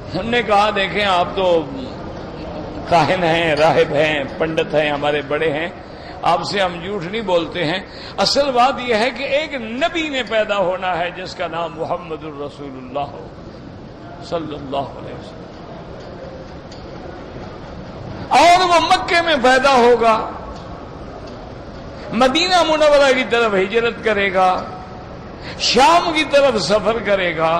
انہوں نے کہا دیکھیں آپ تو کاہن ہیں، راہب ہیں، پنڈت ہیں، ہمارے بڑے ہیں، آپ سے ہم جھوٹ نہیں بولتے ہیں۔ اصل بات یہ ہے کہ ایک نبی نے پیدا ہونا ہے جس کا نام محمد الرسول اللہ ہو صلی اللہ علیہ وسلم، اور وہ مکے میں پیدا ہوگا، مدینہ منورہ کی طرف ہجرت کرے گا، شام کی طرف سفر کرے گا۔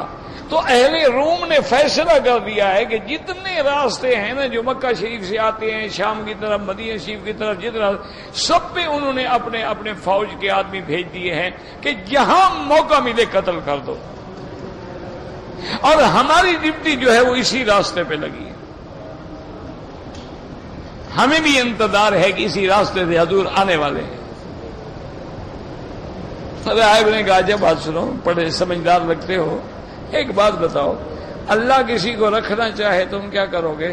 تو اہل روم نے فیصلہ کر دیا ہے کہ جتنے راستے ہیں نا جو مکہ شریف سے آتے ہیں، شام کی طرف، مدینہ شریف کی طرف، جتنا سب پہ انہوں نے اپنے اپنے فوج کے آدمی بھیج دیے ہیں کہ جہاں موقع ملے قتل کر دو، اور ہماری ڈیوٹی جو ہے وہ اسی راستے پہ لگی ہے۔ ہمیں بھی انتظار ہے کہ اسی راستے سے حضور آنے والے ہیں۔ صاحب نے کہا جب بات سنو، پڑھے سمجھدار لگتے ہو، ایک بات بتاؤ، اللہ کسی کو رکھنا چاہے تم کیا کرو گے؟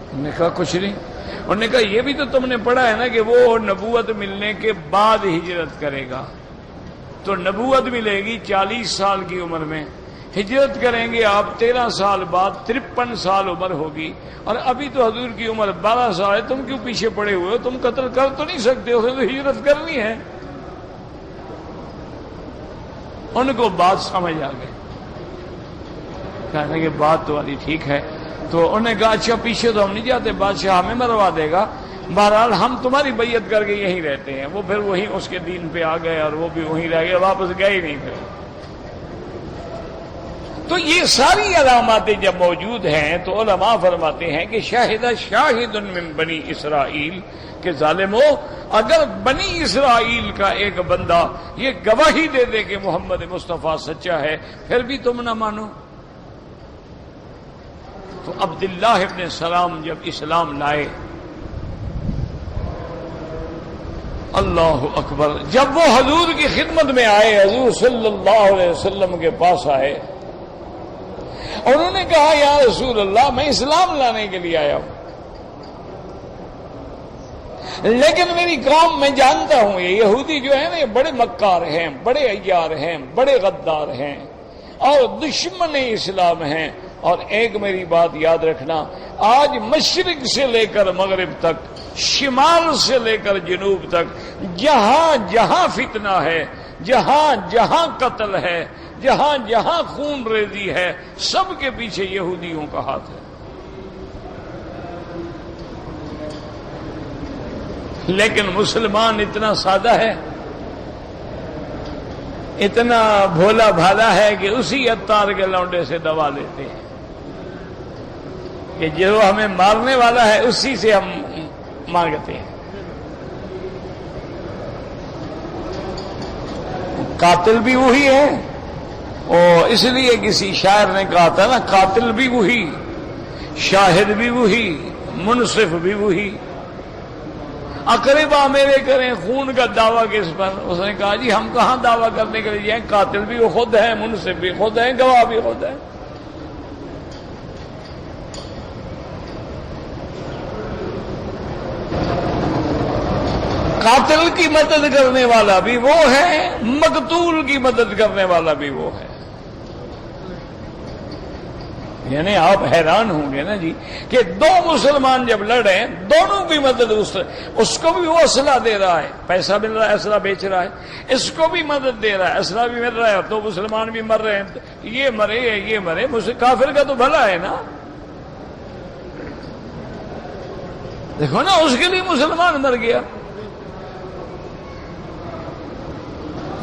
انہوں نے کہا کچھ نہیں۔ انہوں نے کہا یہ بھی تو تم نے پڑھا ہے نا کہ وہ نبوت ملنے کے بعد ہجرت کرے گا، تو نبوت ملے گی 40 سال کی عمر میں، ہجرت کریں گے آپ 13 سال بعد، 53 سال عمر ہوگی، اور ابھی تو حضور کی عمر 12 سال ہے، تم کیوں پیچھے پڑے ہوئے ہو؟ تم قتل کر تو نہیں سکتے ہو، تو ہجرت کرنی ہے۔ ان کو بات سمجھ آ گئی، کہنے کہ بات تمہاری ٹھیک ہے۔ تو انہوں نے کہا اچھا پیچھے تو ہم نہیں جاتے، بادشاہ ہمیں مروا دے گا، بہرحال ہم تمہاری بیعت کر کے یہیں رہتے ہیں۔ وہ پھر وہیں اس کے دین پہ آ گئے، اور وہ بھی وہیں رہ گئے، واپس گئے ہی نہیں پھر۔ تو یہ ساری علاماتیں جب موجود ہیں تو علماء فرماتے ہیں کہ شاہد شاہد من بنی اسرائیل، کہ ظالمو، اگر بنی اسرائیل کا ایک بندہ یہ گواہی دے دے کہ محمد مصطفیٰ سچا ہے، پھر بھی تم نہ مانو۔ تو عبداللہ ابن سلام جب اسلام لائے، اللہ اکبر، جب وہ حضور کی خدمت میں آئے، حضور صلی اللہ علیہ وسلم کے پاس آئے، اور انہوں نے کہا یا رسول اللہ میں اسلام لانے کے لیے آیا ہوں، لیکن میری قوم میں جانتا ہوں یہ یہودی جو ہے نا یہ بڑے مکار ہیں، بڑے عیار ہیں، بڑے غدار ہیں، اور دشمن اسلام ہیں۔ اور ایک میری بات یاد رکھنا، آج مشرق سے لے کر مغرب تک، شمال سے لے کر جنوب تک، جہاں جہاں فتنہ ہے، جہاں جہاں قتل ہے، جہاں جہاں خون ریزی ہے، سب کے پیچھے یہودیوں کا ہاتھ ہے۔ لیکن مسلمان اتنا سادہ ہے، اتنا بھولا بھالا ہے کہ اسی عطار کے لونڈے سے دوا لیتے ہیں کہ جو ہمیں مارنے والا ہے اسی سے ہم مانگتے ہیں۔ قاتل بھی وہی ہے، اور اس لیے کسی شاعر نے کہا تھا نا، قاتل بھی وہی، شاہد بھی وہی، منصف بھی وہی۔ اقربا میرے کریں خون کا دعویٰ کس پر؟ اس نے کہا جی ہم کہاں دعویٰ کرنے کے لیے جائیں، قاتل بھی وہ خود ہیں، منصف بھی خود ہیں، گواہ بھی خود ہیں۔ قاتل کی مدد کرنے والا بھی وہ ہے، مقتول کی مدد کرنے والا بھی وہ ہے۔ یعنی آپ حیران ہوں گے نا جی کہ دو مسلمان جب لڑے دونوں کی مدد اس کو بھی وہ اسلحہ دے رہا ہے، پیسہ مل رہا ہے، اسلحہ بیچ رہا ہے، اس کو بھی مدد دے رہا ہے، اسلحہ بھی مل رہا ہے، تو مسلمان بھی مر رہے ہیں، یہ مرے یہ مرے، کافر کا تو بھلا ہے نا۔ دیکھو نا اس کے لیے مسلمان مر گیا۔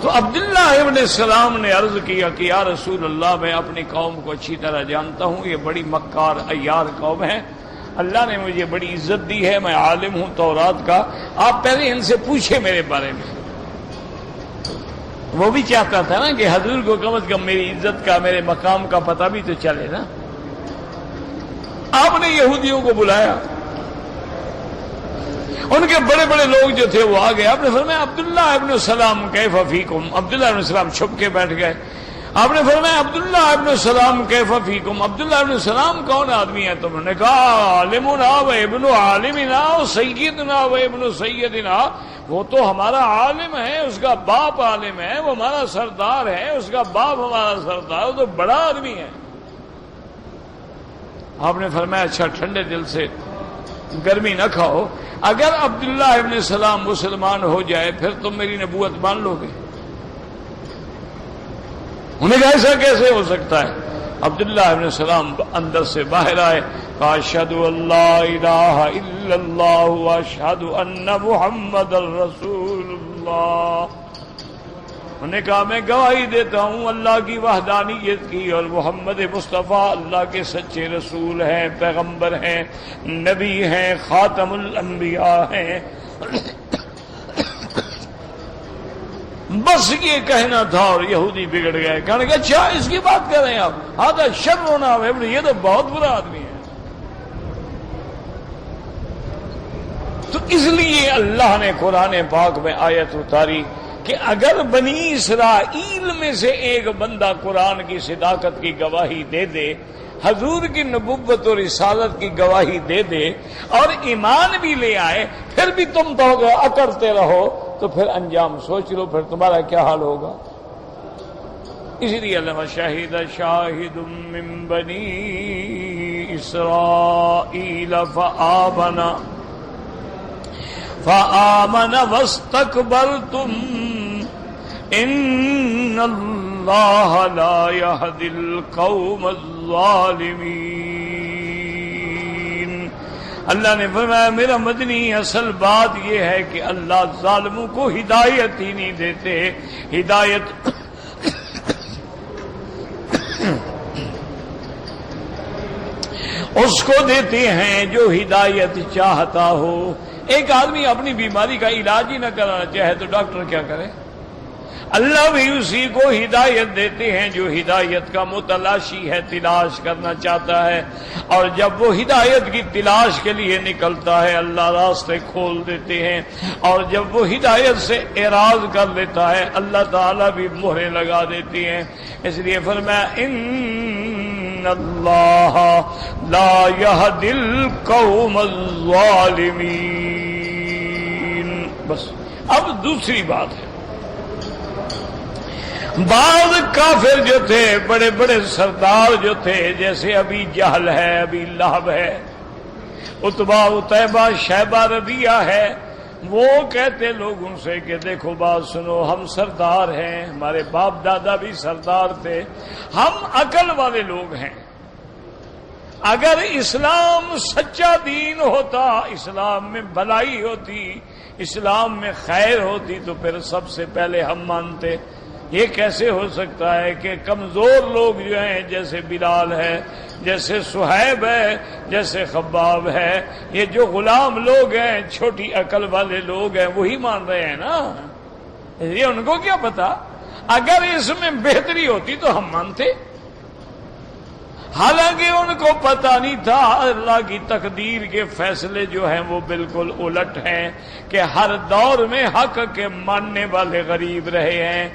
تو عبداللہ ابن السلام نے عرض کیا کہ یا رسول اللہ میں اپنی قوم کو اچھی طرح جانتا ہوں، یہ بڑی مکار عیار قوم ہے، اللہ نے مجھے بڑی عزت دی ہے، میں عالم ہوں تورات کا، آپ پہلے ان سے پوچھیں میرے بارے میں۔ وہ بھی چاہتا تھا نا کہ حضور کو کم از کم میری عزت کا، میرے مقام کا پتہ بھی تو چلے نا۔ آپ نے یہودیوں کو بلایا، ان کے بڑے بڑے لوگ جو تھے وہ آ گئے، آپ نے فرمایا عبداللہ ابن السلام کیف فیکم، عبداللہ ابن السلام چھپ کے بیٹھ گئے۔ آپ نے فرمایا عبداللہ ابن السلام کیف فیکم، عبداللہ ابن السلام کون آدمی ہے؟ تم نے کہا عالمنا و ابن عالمنا و سیدنا و ابن سیدنا، وہ تو ہمارا عالم ہے، اس کا باپ عالم ہے، وہ ہمارا سردار ہے، اس کا باپ ہمارا سردار، وہ تو بڑا آدمی ہے۔ آپ نے فرمایا اچھا ٹھنڈے دل سے گرمی نہ کھاؤ، اگر عبداللہ ابن السلام مسلمان ہو جائے پھر تم میری نبوت مان لو گے؟ انہیں کہا ایسا کیسے ہو سکتا ہے؟ عبداللہ ابن السلام اندر سے باہر آئے، کہا اشہد ان لا الہ الا اللہ واشہد ان محمد رسول اللہ۔ انہوں نے کہا میں گواہی دیتا ہوں اللہ کی وحدانیت کی اور محمد مصطفیٰ اللہ کے سچے رسول ہیں، پیغمبر ہیں، نبی ہیں، خاتم الانبیاء ہیں۔ بس یہ کہنا تھا اور یہودی بگڑ گئے، کہنے کہ اچھا اس کی بات کر رہے ہیں آپ، ہاں شر ہونا، یہ تو بہت برا آدمی ہے۔ تو اس لیے اللہ نے قرآن پاک میں آیت اتاری کہ اگر بنی اسرائیل میں سے ایک بندہ قرآن کی صداقت کی گواہی دے دے، حضور کی نبوت اور رسالت کی گواہی دے دے اور ایمان بھی لے آئے، پھر بھی تم تو اکڑتے رہو، تو پھر انجام سوچ لو، پھر تمہارا کیا حال ہوگا۔ اسی لیے اللہ شاہد شاہد من بنی اسرائیل فآمن واستكبرتم ان اللہ لا يهدي القوم الظالمین۔ اللہ نے فرمایا میرا مدنی اصل بات یہ ہے کہ اللہ ظالموں کو ہدایت ہی نہیں دیتے، ہدایت اس کو دیتے ہیں جو ہدایت چاہتا ہو۔ ایک آدمی اپنی بیماری کا علاج ہی نہ کرانا چاہے تو ڈاکٹر کیا کرے؟ اللہ بھی اسی کو ہدایت دیتے ہیں جو ہدایت کا متلاشی ہے، تلاش کرنا چاہتا ہے، اور جب وہ ہدایت کی تلاش کے لیے نکلتا ہے اللہ راستے کھول دیتے ہیں، اور جب وہ ہدایت سے اعراض کر لیتا ہے اللہ تعالیٰ بھی مہریں لگا دیتی ہیں۔ اس لیے فرمایا ان اللہ لا یہدی القوم الظالمین۔ بس اب دوسری بات ہے، بعض کافر جو تھے، بڑے بڑے سردار جو تھے، جیسے ابھی جہل ہے، ابھی لہب ہے، عتبہ عتیبہ شیبہ ربیعہ ہے، وہ کہتے لوگوں سے کہ دیکھو بات سنو، ہم سردار ہیں، ہمارے باپ دادا بھی سردار تھے، ہم عقل والے لوگ ہیں، اگر اسلام سچا دین ہوتا، اسلام میں بھلائی ہوتی، اسلام میں خیر ہوتی، تو پھر سب سے پہلے ہم مانتے۔ یہ کیسے ہو سکتا ہے کہ کمزور لوگ جو ہیں، جیسے بلال ہے، جیسے صہیب ہے، جیسے خباب ہے، یہ جو غلام لوگ ہیں، چھوٹی عقل والے لوگ ہیں، وہی مان رہے ہیں نا؟ یہ ان کو کیا پتا، اگر اس میں بہتری ہوتی تو ہم مانتے۔ حالانکہ ان کو پتہ نہیں تھا اللہ کی تقدیر کے فیصلے جو ہیں وہ بالکل الٹ ہیں، کہ ہر دور میں حق کے ماننے والے غریب رہے ہیں۔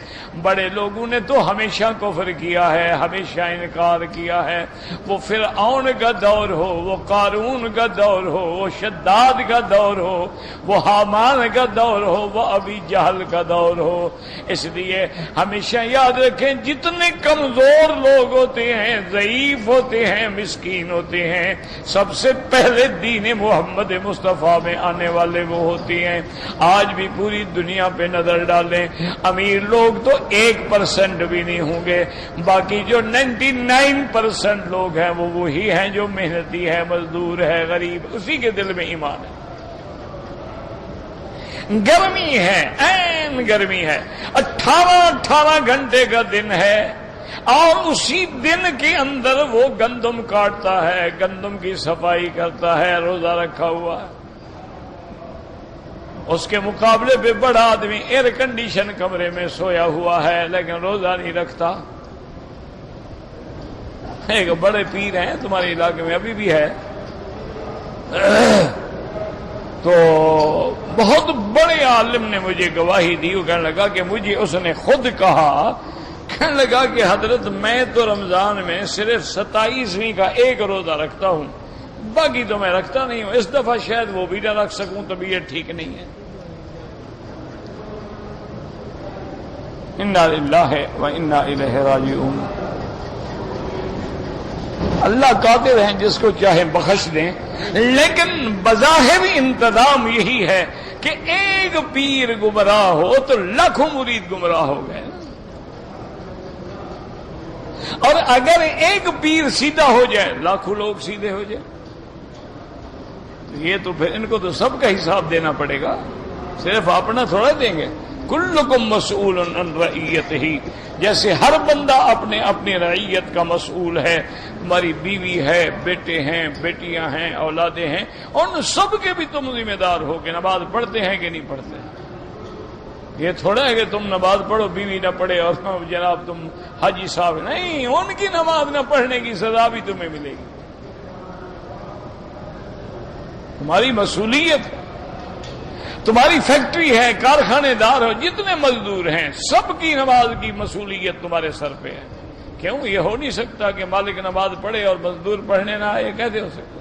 بڑے لوگوں نے تو ہمیشہ کفر کیا ہے، ہمیشہ انکار کیا ہے، وہ فرعون کا دور ہو، وہ قارون کا دور ہو، وہ شداد کا دور ہو، وہ حامان کا دور ہو، وہ ابی جہل کا دور ہو۔ اس لیے ہمیشہ یاد رکھیں، جتنے کمزور لوگ ہوتے ہیں، ضعیف ضعیف ہوتے ہیں، مسکین ہوتے ہیں، سب سے پہلے دین محمد مصطفیٰ میں آنے والے وہ ہوتے ہیں۔ آج بھی پوری دنیا پہ نظر ڈالیں، امیر لوگ تو 1% بھی نہیں ہوں گے، باقی جو 99% لوگ ہیں وہ وہی ہیں جو محنتی ہے، مزدور ہے، غریب، اسی کے دل میں ایمان ہے۔ گرمی ہے، عین گرمی ہے، 18 گھنٹے کا دن ہے، اور اسی دن کے اندر وہ گندم کاٹتا ہے، گندم کی صفائی کرتا ہے، روزہ رکھا ہوا ہے۔ اس کے مقابلے پہ بڑا آدمی ایئر کنڈیشن کمرے میں سویا ہوا ہے لیکن روزہ نہیں رکھتا۔ ایک بڑے پیر ہیں تمہارے علاقے میں، ابھی بھی ہے، تو بہت بڑے عالم نے مجھے گواہی دی، وہ کہنے لگا کہ مجھے اس نے خود کہا، کہنے لگا کہ حضرت میں تو رمضان میں صرف 27ویں کا ایک روزہ رکھتا ہوں، باقی تو میں رکھتا نہیں ہوں، اس دفعہ شاید وہ بھی نہ رکھ سکوں، طبیعت ٹھیک نہیں ہے۔ انا للہ و انا الیہ راجعون۔ اللہ قادر ہیں جس کو چاہے بخش دیں، لیکن بظاہر انتظام یہی ہے کہ ایک پیر گمراہ ہو تو لاکھوں مرید گمراہ ہو گئے، اور اگر ایک پیر سیدھا ہو جائے لاکھوں لوگ سیدھے ہو جائیں۔ یہ تو پھر ان کو تو سب کا حساب دینا پڑے گا، صرف اپنا تھوڑا دیں گے۔ کلکم مسئول عن رعیتہ، جیسے ہر بندہ اپنے اپنی رعیت کا مسئول ہے۔ تمہاری بیوی ہے، بیٹے ہیں، بیٹیاں ہیں، اولادیں ہیں، ان سب کے بھی تم ذمہ دار ہو کہ نماز پڑھتے ہیں کہ نہیں پڑھتے ہیں۔ یہ تھوڑا ہے کہ تم نماز پڑھو، بیوی نہ پڑھے اور جناب تم حاجی صاحب، نہیں، ان کی نماز نہ پڑھنے کی سزا بھی تمہیں ملے گی۔ تمہاری مسئولیت ہے، تمہاری فیکٹری ہے، کارخانے دار ہو، جتنے مزدور ہیں سب کی نماز کی مسئولیت تمہارے سر پہ ہے۔ کیوں؟ یہ ہو نہیں سکتا کہ مالک نماز پڑھے اور مزدور پڑھنے نہ آئے، کیسے ہو سکتا؟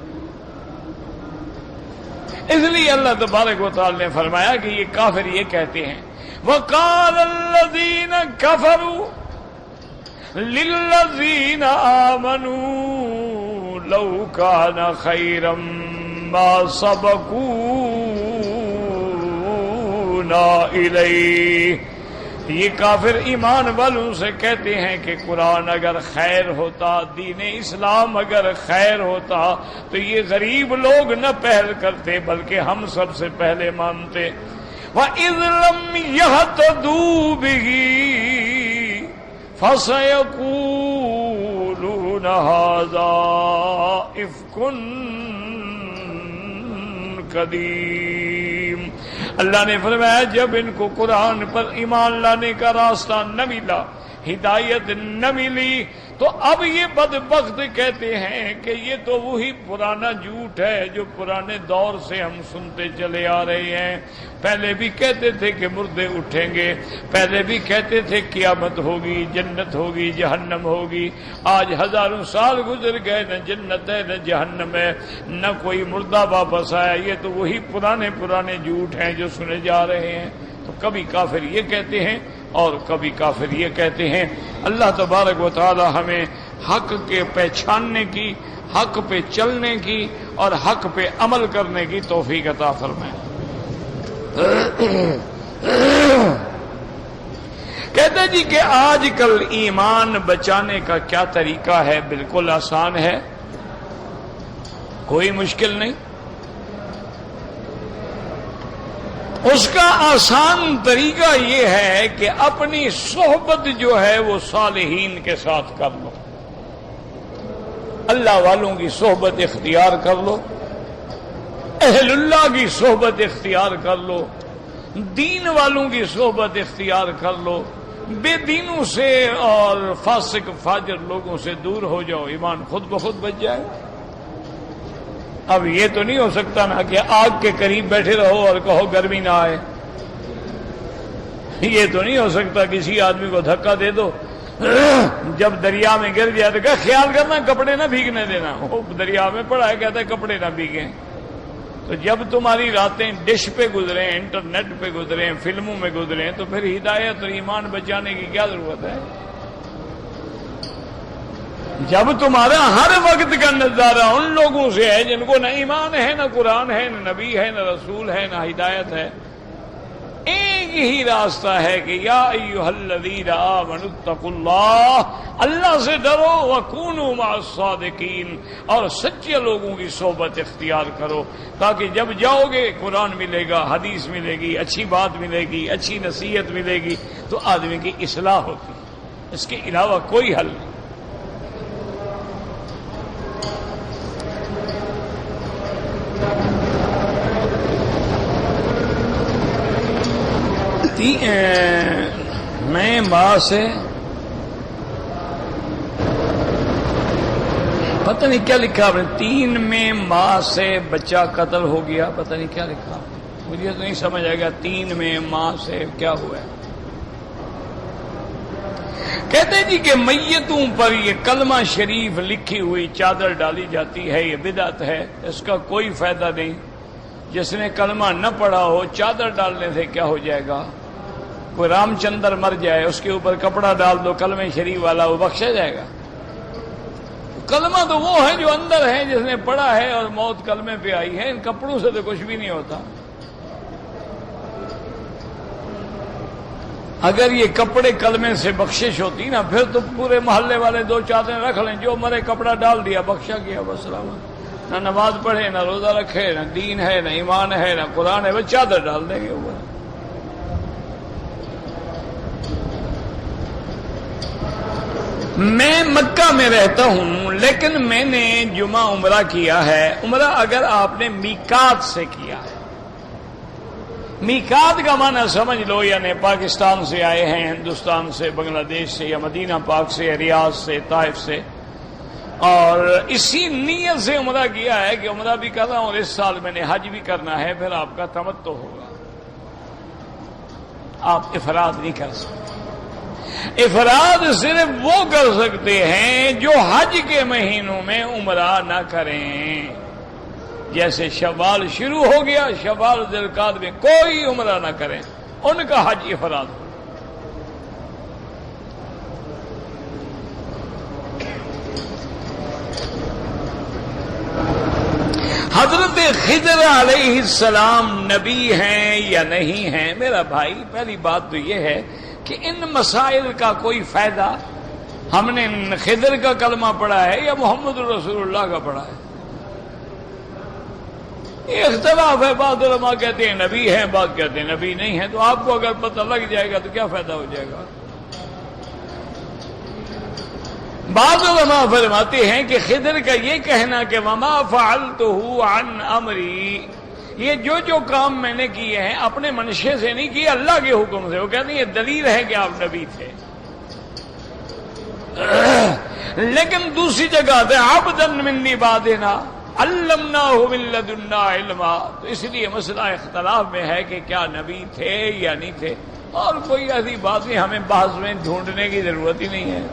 اس لیے اللہ تبارک و تعالی نے فرمایا کہ یہ کافر یہ کہتے ہیں، وَقَالَ الَّذِينَ كَفَرُوا لِلَّذِينَ آمَنُوا لَوْ كَانَ خَيْرًا مَا سَبَقُونَا إِلَيْهِ۔ یہ کافر ایمان والوں سے کہتے ہیں کہ قرآن اگر خیر ہوتا، دین اسلام اگر خیر ہوتا تو یہ غریب لوگ نہ پہل کرتے بلکہ ہم سب سے پہلے مانتے۔ وَإِذْ لَمْ يَهْتَدُوا بِهِ فَسَيَقُولُونَ هَذَا إِفْكٌ قدیم۔ اللہ نے فرمایا جب ان کو قرآن پر ایمان لانے کا راستہ نہ ملا، ہدایت نہ ملی، تو اب یہ بدبخت کہتے ہیں کہ یہ تو وہی پرانا جھوٹ ہے جو پرانے دور سے ہم سنتے چلے آ رہے ہیں۔ پہلے بھی کہتے تھے کہ مردے اٹھیں گے، پہلے بھی کہتے تھے قیامت ہوگی، جنت ہوگی، جہنم ہوگی۔ آج ہزاروں سال گزر گئے، نہ جنت ہے نہ جہنم ہے، نہ کوئی مردہ واپس آیا۔ یہ تو وہی پرانے جھوٹ ہیں جو سنے جا رہے ہیں۔ تو کبھی کافر یہ کہتے ہیں اور کبھی کافر یہ کہتے ہیں۔ اللہ تبارک و تعالی ہمیں حق کے پہچاننے کی، حق پہ چلنے کی اور حق پہ عمل کرنے کی توفیق عطا فرمائے۔ کہتے جی کہ آج کل ایمان بچانے کا کیا طریقہ ہے؟ بالکل آسان ہے، کوئی مشکل نہیں۔ اس کا آسان طریقہ یہ ہے کہ اپنی صحبت جو ہے وہ صالحین کے ساتھ کر لو، اللہ والوں کی صحبت اختیار کر لو، اہل اللہ کی صحبت اختیار کر لو، دین والوں کی صحبت اختیار کر لو، بے دینوں سے اور فاسق فاجر لوگوں سے دور ہو جاؤ، ایمان خود بخود بچ جائے۔ اب یہ تو نہیں ہو سکتا نا کہ آگ کے قریب بیٹھے رہو اور کہو گرمی نہ آئے، یہ تو نہیں ہو سکتا کسی آدمی کو دھکا دے دو، جب دریا میں گر جائے تو کہ خیال کرنا کپڑے نہ بھیگنے دینا، وہ دریا میں پڑا ہے کہتا ہے کپڑے نہ بھیگیں۔ تو جب تمہاری راتیں ڈش پہ گزریں، انٹرنیٹ پہ گزریں، فلموں میں گزریں، تو پھر ہدایت اور ایمان بچانے کی کیا ضرورت ہے؟ جب تمہارا ہر وقت کا نظارہ ان لوگوں سے ہے جن کو نہ ایمان ہے، نہ قرآن ہے، نہ نبی ہے، نہ رسول ہے، نہ ہدایت ہے، ایک ہی راستہ ہے کہ یا ایھا الذین آمنوا اتقوا اللہ، اللہ سے ڈرو، وکونوا مع الصادقین، اور سچے لوگوں کی صحبت اختیار کرو، تاکہ جب جاؤ گے قرآن ملے گا، حدیث ملے گی، اچھی بات ملے گی، اچھی نصیحت ملے گی، تو آدمی کی اصلاح ہوتی ہے، اس کے علاوہ کوئی حل نہیں۔ میں ماں سے پتہ نہیں کیا لکھا آپ نے، 3 میں ماں سے بچہ قتل ہو گیا، پتہ نہیں کیا لکھا، مجھے تو نہیں سمجھ آئے گا 3 میں ماں سے کیا ہوا ہے۔ کہتے جی کہ میتوں پر یہ کلمہ شریف لکھی ہوئی چادر ڈالی جاتی ہے، یہ بدعت ہے، اس کا کوئی فائدہ نہیں، جس نے کلمہ نہ پڑھا ہو چادر ڈالنے سے کیا ہو جائے گا؟ کوئی رام چندر مر جائے اس کے اوپر کپڑا ڈال دو کلمہ شریف والا، وہ بخشا جائے گا؟ کلمہ تو وہ ہے جو اندر ہے، جس نے پڑھا ہے اور موت کلمے پہ آئی ہے، ان کپڑوں سے تو کچھ بھی نہیں ہوتا۔ اگر یہ کپڑے کلمے سے بخشش ہوتی نا، پھر تو پورے محلے والے 2 چادریں رکھ لیں، جو مرے کپڑا ڈال دیا، بخشا گیا، بس سلامت۔ نہ نماز پڑھے، نہ روزہ رکھے، نہ دین ہے، نہ ایمان ہے، نہ قرآن ہے، بس چادر ڈال دیں گے اوپر۔ میں مکہ میں رہتا ہوں، لیکن میں نے جمعہ عمرہ کیا ہے۔ عمرہ اگر آپ نے میقات سے کیا ہے، میقات کا معنی سمجھ لو، یعنی پاکستان سے آئے ہیں، ہندوستان سے، بنگلہ دیش سے، یا مدینہ پاک سے، یا ریاض سے، طائف سے، اور اسی نیت سے عمرہ کیا ہے کہ عمرہ بھی کر رہا ہوں اور اس سال میں نے حج بھی کرنا ہے، پھر آپ کا تمتع ہوگا، آپ افراد نہیں کر سکتے۔ افراد صرف وہ کر سکتے ہیں جو حج کے مہینوں میں عمرہ نہ کریں، جیسے شوال شروع ہو گیا، شوال ذی القعدہ میں کوئی عمرہ نہ کریں، ان کا حج افراد ہو۔ حضرت خضر علیہ السلام نبی ہیں یا نہیں ہیں؟ میرا بھائی، پہلی بات تو یہ ہے کہ ان مسائل کا کوئی فائدہ، ہم نے خضر کا کلمہ پڑھا ہے یا محمد رسول اللہ کا پڑھا ہے؟ یہ اختلاف ہے، بعض علماء کہتے ہیں نبی ہیں، بعض کہتے ہیں نبی نہیں ہیں، تو آپ کو اگر پتہ لگ جائے گا تو کیا فائدہ ہو جائے گا؟ بعض علماء فرماتے ہیں کہ خضر کا یہ کہنا کہ وما فعلتہ عن امری، یہ جو کام میں نے کیے ہیں اپنے منشے سے نہیں کیے، اللہ کے حکم سے، وہ کہتے ہیں یہ دلیل ہے کہ آپ نبی تھے۔ لیکن دوسری جگہ تھے عبدا من عبادنا علمناہ من لدنا علما، تو اس لیے مسئلہ اختلاف میں ہے کہ کیا نبی تھے یا نہیں تھے، اور کوئی ایسی بات نہیں، ہمیں بحث میں ڈھونڈنے کی ضرورت ہی نہیں ہے۔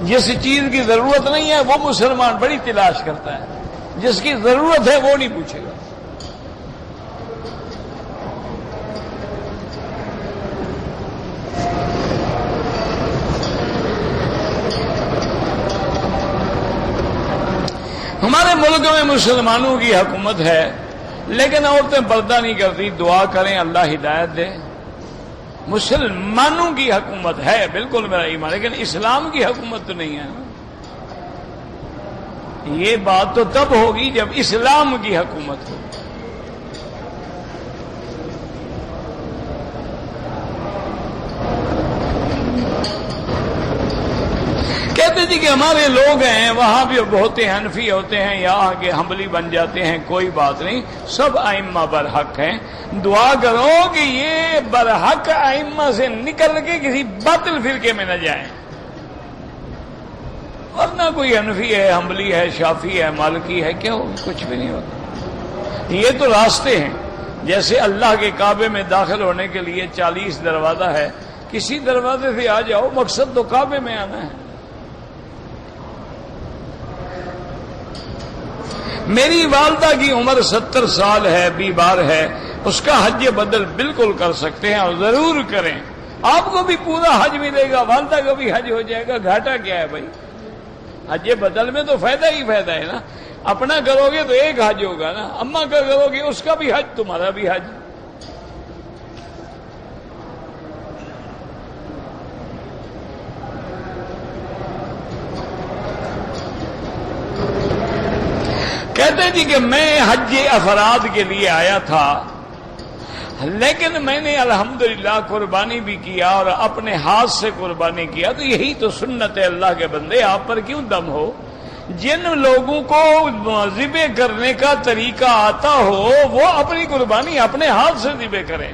جس چیز کی ضرورت نہیں ہے وہ مسلمان بڑی تلاش کرتا ہے، جس کی ضرورت ہے وہ نہیں پوچھے گا۔ ہمارے ملک میں مسلمانوں کی حکومت ہے، لیکن عورتیں پردہ نہیں کرتی، دعا کریں اللہ ہدایت دے۔ مسلمانوں کی حکومت ہے، بالکل میرا ایمان، لیکن اسلام کی حکومت تو نہیں ہے۔ یہ بات تو تب ہوگی جب اسلام کی حکومت ہو۔ کہتے جی کہ ہمارے لوگ ہیں وہاں بھی بہت حنفی ہوتے ہیں، یہاں کے حنبلی بن جاتے ہیں، کوئی بات نہیں، سب ائمہ برحق ہیں، دعا کرو کہ یہ برحق ائمہ سے نکل کے کسی باطل فرقے میں نہ جائیں، ورنہ کوئی حنفی ہے، حنبلی ہے، شافعی ہے، مالکی ہے، کیا ہوگا؟ کچھ بھی نہیں ہوتا۔ یہ تو راستے ہیں، جیسے اللہ کے کعبے میں داخل ہونے کے لیے 40 دروازہ ہے، کسی دروازے سے آ جاؤ، مقصد تو کعبے میں آنا ہے۔ میری والدہ کی عمر 70 سال ہے، بیمار ہے، اس کا حج بدل بالکل کر سکتے ہیں اور ضرور کریں، آپ کو بھی پورا حج ملے گا، والدہ کا بھی حج ہو جائے گا، گھاٹا کیا ہے بھائی؟ حج بدل میں تو فائدہ ہی فائدہ ہے نا. اپنا کرو گے تو ایک حج ہوگا نا، اماں کا کرو گے اس کا بھی حج، تمہارا بھی حج. کہتے جی کہ میں حج افراد کے لیے آیا تھا، لیکن میں نے الحمدللہ قربانی بھی کیا اور اپنے ہاتھ سے قربانی کیا. تو یہی تو سنت ہے اللہ کے بندے، آپ پر کیوں دم ہو؟ جن لوگوں کو ذبح کرنے کا طریقہ آتا ہو وہ اپنی قربانی اپنے ہاتھ سے ذبح کریں.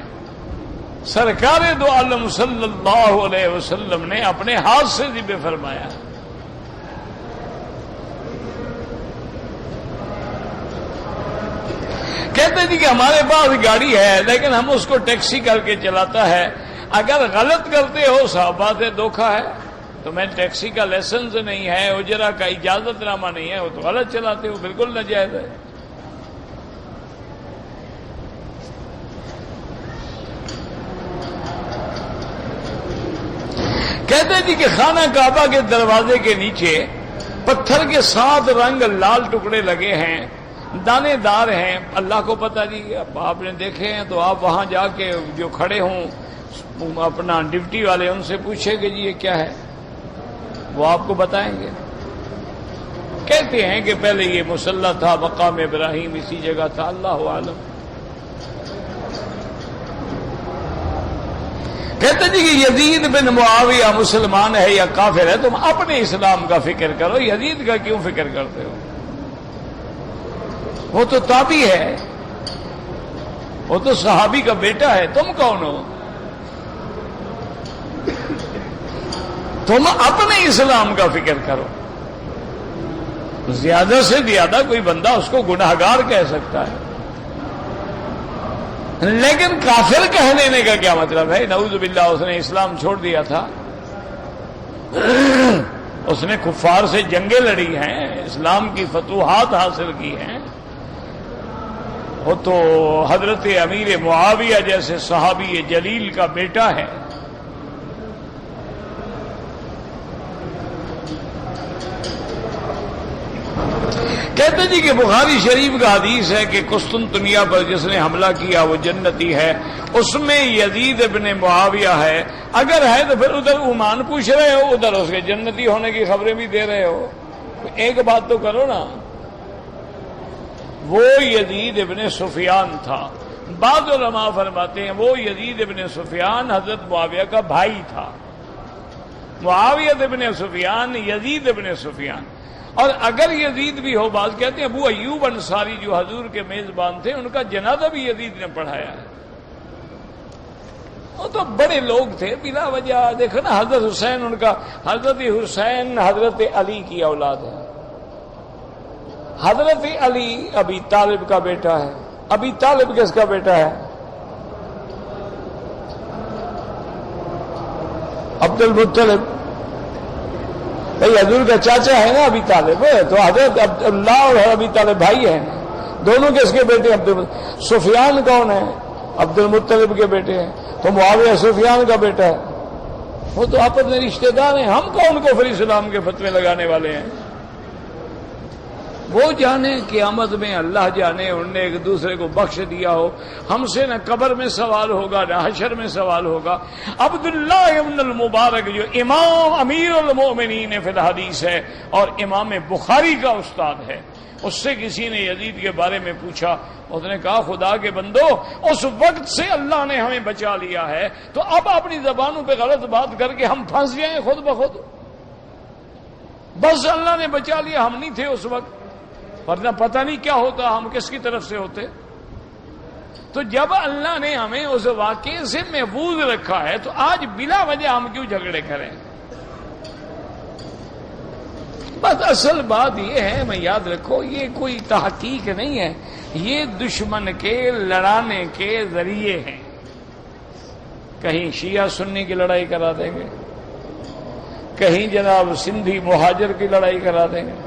سرکار دو عالم صلی اللہ علیہ وسلم نے اپنے ہاتھ سے ذبح فرمایا. کہتے جی کہ ہمارے پاس گاڑی ہے لیکن ہم اس کو ٹیکسی کر کے چلاتا ہے. اگر غلط کرتے ہو صحابہ سے دھوکا ہے، تو میں ٹیکسی کا لائسنس نہیں ہے، اجرا کا اجازت نامہ نہیں ہے، وہ تو غلط چلاتے ہو، بالکل ناجائز ہے. کہتے جی کہ خانہ کعبہ کے دروازے کے نیچے پتھر کے 7 رنگ لال ٹکڑے لگے ہیں، دانے دار ہیں. اللہ کو پتہ جی، آپ نے دیکھے ہیں تو آپ وہاں جا کے جو کھڑے ہوں اپنا ڈیوٹی والے ان سے پوچھیں کہ جی یہ کیا ہے، وہ آپ کو بتائیں گے. کہتے ہیں کہ پہلے یہ مصلی تھا، مقام ابراہیم اسی جگہ تھا، اللہ عالم. کہتے جی کہ یزید بن معاویہ مسلمان ہے یا کافر ہے، تم اپنے اسلام کا فکر کرو، یزید کا کیوں فکر کرتے ہو؟ وہ تو تابعی ہے، وہ تو صحابی کا بیٹا ہے، تم کون ہو؟ تم اپنے اسلام کا فکر کرو. زیادہ سے زیادہ کوئی بندہ اس کو گناہگار کہہ سکتا ہے، لیکن کافر کہہ لینے کا کیا مطلب ہے؟ نعوذ باللہ، اس نے اسلام چھوڑ دیا تھا، اس نے کفار سے جنگیں لڑی ہیں، اسلام کی فتوحات حاصل کی ہیں. وہ تو حضرت امیر معاویہ جیسے صحابی جلیل کا بیٹا ہے. کہتے جی کہ بخاری شریف کا حدیث ہے کہ قسطنطنیہ پر جس نے حملہ کیا وہ جنتی ہے، اس میں یزید ابن معاویہ ہے. اگر ہے تو پھر ادھر عمان پوچھ رہے ہو، ادھر اس کے جنتی ہونے کی خبریں بھی دے رہے ہو. ایک بات تو کرو نا. وہ یزید ابن سفیان تھا. بعض علماء فرماتے ہیں وہ یزید ابن سفیان حضرت معاویہ کا بھائی تھا. معاویہ ابن سفیان، یزید ابن سفیان. اور اگر یزید بھی ہو، بعض کہتے ہیں ابو ایوب انصاری جو حضور کے میزبان تھے ان کا جنازہ بھی یزید نے پڑھایا ہے. وہ تو بڑے لوگ تھے بلا وجہ. دیکھو نا حضرت حسین، ان کا حضرت حسین حضرت علی کی اولاد ہے. حضرت علی ابی طالب کا بیٹا ہے. ابی طالب کس کا بیٹا ہے؟ عبد المطلب. بھائی حضور کا چاچا ہے نا ابی طالب، تو حضرت عبداللہ اور ابی طالب بھائی ہیں. دونوں کس کے بیٹے؟ عبد المطلب. سفیان کون ہے؟ عبد المطلب کے بیٹے ہیں. تو معاویہ سفیان کا بیٹا ہے. وہ تو آپس میں رشتے دار ہیں. ہم کون کفر اسلام کے فتوے لگانے والے ہیں؟ وہ جانے قیامت میں، اللہ جانے انہوں نے ایک دوسرے کو بخش دیا ہو. ہم سے نہ قبر میں سوال ہوگا نہ حشر میں سوال ہوگا. عبداللہ ابن المبارک جو امام امیر المؤمنین فی الحدیث ہے اور امام بخاری کا استاد ہے، اس سے کسی نے یزید کے بارے میں پوچھا. اس نے کہا خدا کے بندو، اس وقت سے اللہ نے ہمیں بچا لیا ہے، تو اب اپنی زبانوں پہ غلط بات کر کے ہم پھنس جائیں خود بخود. بس اللہ نے بچا لیا، ہم نہیں تھے اس وقت، ورنہ پتہ نہیں کیا ہوتا، ہم کس کی طرف سے ہوتے. تو جب اللہ نے ہمیں اس واقعے سے محفوظ رکھا ہے تو آج بلا وجہ ہم کیوں جھگڑے کریں؟ بس اصل بات یہ ہے، میں یاد رکھو، یہ کوئی تحقیق نہیں ہے، یہ دشمن کے لڑانے کے ذریعے ہیں. کہیں شیعہ سنی کی لڑائی کرا دیں گے، کہیں جناب سندھی مہاجر کی لڑائی کرا دیں گے،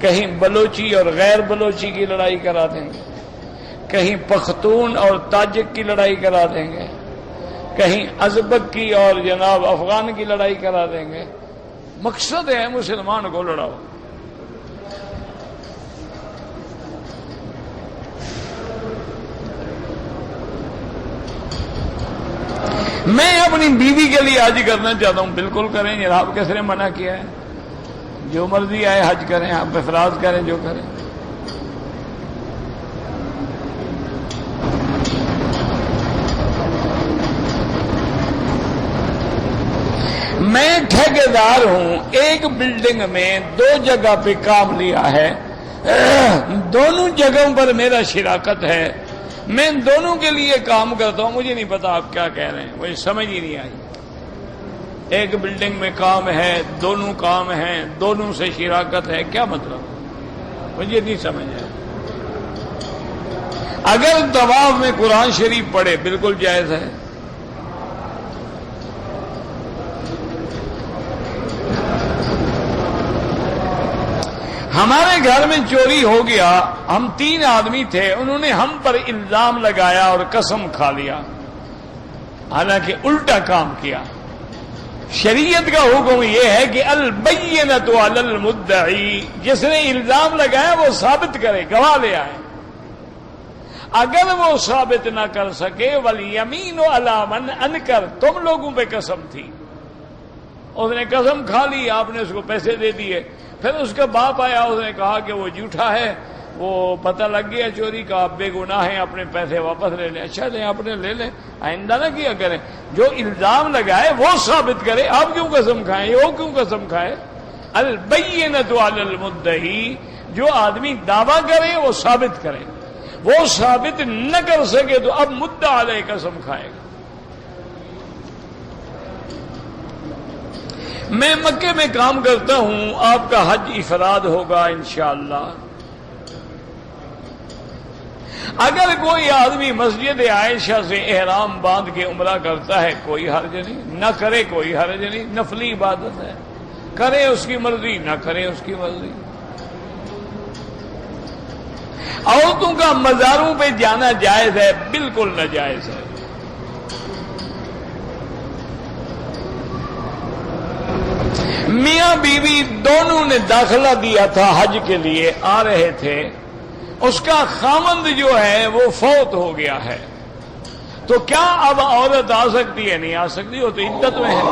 کہیں بلوچی اور غیر بلوچی کی لڑائی کرا دیں گے، کہیں پختون اور تاجک کی لڑائی کرا دیں گے، کہیں ازبک کی اور جناب افغان کی لڑائی کرا دیں گے. مقصد ہے مسلمان کو لڑاؤ. میں اپنی بیوی کے لیے حج کرنا چاہتا ہوں. بالکل کریں جناب, کس نے منع کیا ہے؟ جو مرضی آئے حج کریں, آپ افراد کریں, جو کریں. میں ٹھیکیدار ہوں, ایک بلڈنگ میں 2 جگہ پہ کام لیا ہے, دونوں جگہوں پر میرا شراکت ہے. میں دونوں کے لیے کام کرتا ہوں. مجھے نہیں پتا آپ کیا کہہ رہے ہیں, مجھے سمجھ ہی نہیں آئی. ایک بلڈنگ میں کام ہے, دونوں کام ہیں, دونوں سے شراکت ہے, کیا مطلب؟ مجھے نہیں سمجھ آیا. اگر طواف میں قرآن شریف پڑھے بالکل جائز ہے. ہمارے گھر میں چوری ہو گیا, ہم 3 آدمی تھے, انہوں نے ہم پر الزام لگایا اور قسم کھا لیا, حالانکہ الٹا کام کیا. شریعت کا حکم یہ ہے کہ البینۃ علی المدعی, جس نے الزام لگایا وہ ثابت کرے, گواہ لے آئے. اگر وہ ثابت نہ کر سکے والیمین علی من انکر, تم لوگوں پہ قسم تھی, اس نے قسم کھا لی, آپ نے اس کو پیسے دے دیے. پھر اس کا باپ آیا, اس نے کہا کہ وہ جھوٹا ہے, وہ پتہ لگ گیا چوری کا, آپ بے گناہ ہیں, اپنے پیسے واپس لے لیں. اچھا لیں, اپنے لے لیں, آئندہ نہ کیا کریں. جو الزام لگائے وہ ثابت کرے. آپ کیوں قسم کھائیں, وہ کیوں قسم کھائے؟ البینۃ علی المدعی, جو آدمی دعویٰ کرے وہ ثابت کرے. وہ ثابت نہ کر سکے تو اب مدعا علیہ قسم کھائے گا. میں مکے میں کام کرتا ہوں, آپ کا حج افراد ہوگا انشاءاللہ. اگر کوئی آدمی مسجد عائشہ سے احرام باندھ کے عمرہ کرتا ہے, کوئی حرج نہیں, نہ کرے کوئی حرج نہیں, نفلی عبادت ہے, کرے اس کی مرضی, نہ کرے اس کی مرضی. عورتوں کا مزاروں پہ جانا جائز ہے؟ بالکل ناجائز ہے. میاں بیوی دونوں نے داخلہ دیا تھا حج کے لیے, آ رہے تھے, اس کا خاوند جو ہے وہ فوت ہو گیا ہے, تو کیا اب عورت آ سکتی ہے؟ نہیں آ سکتی, وہ تو عدت میں ہے.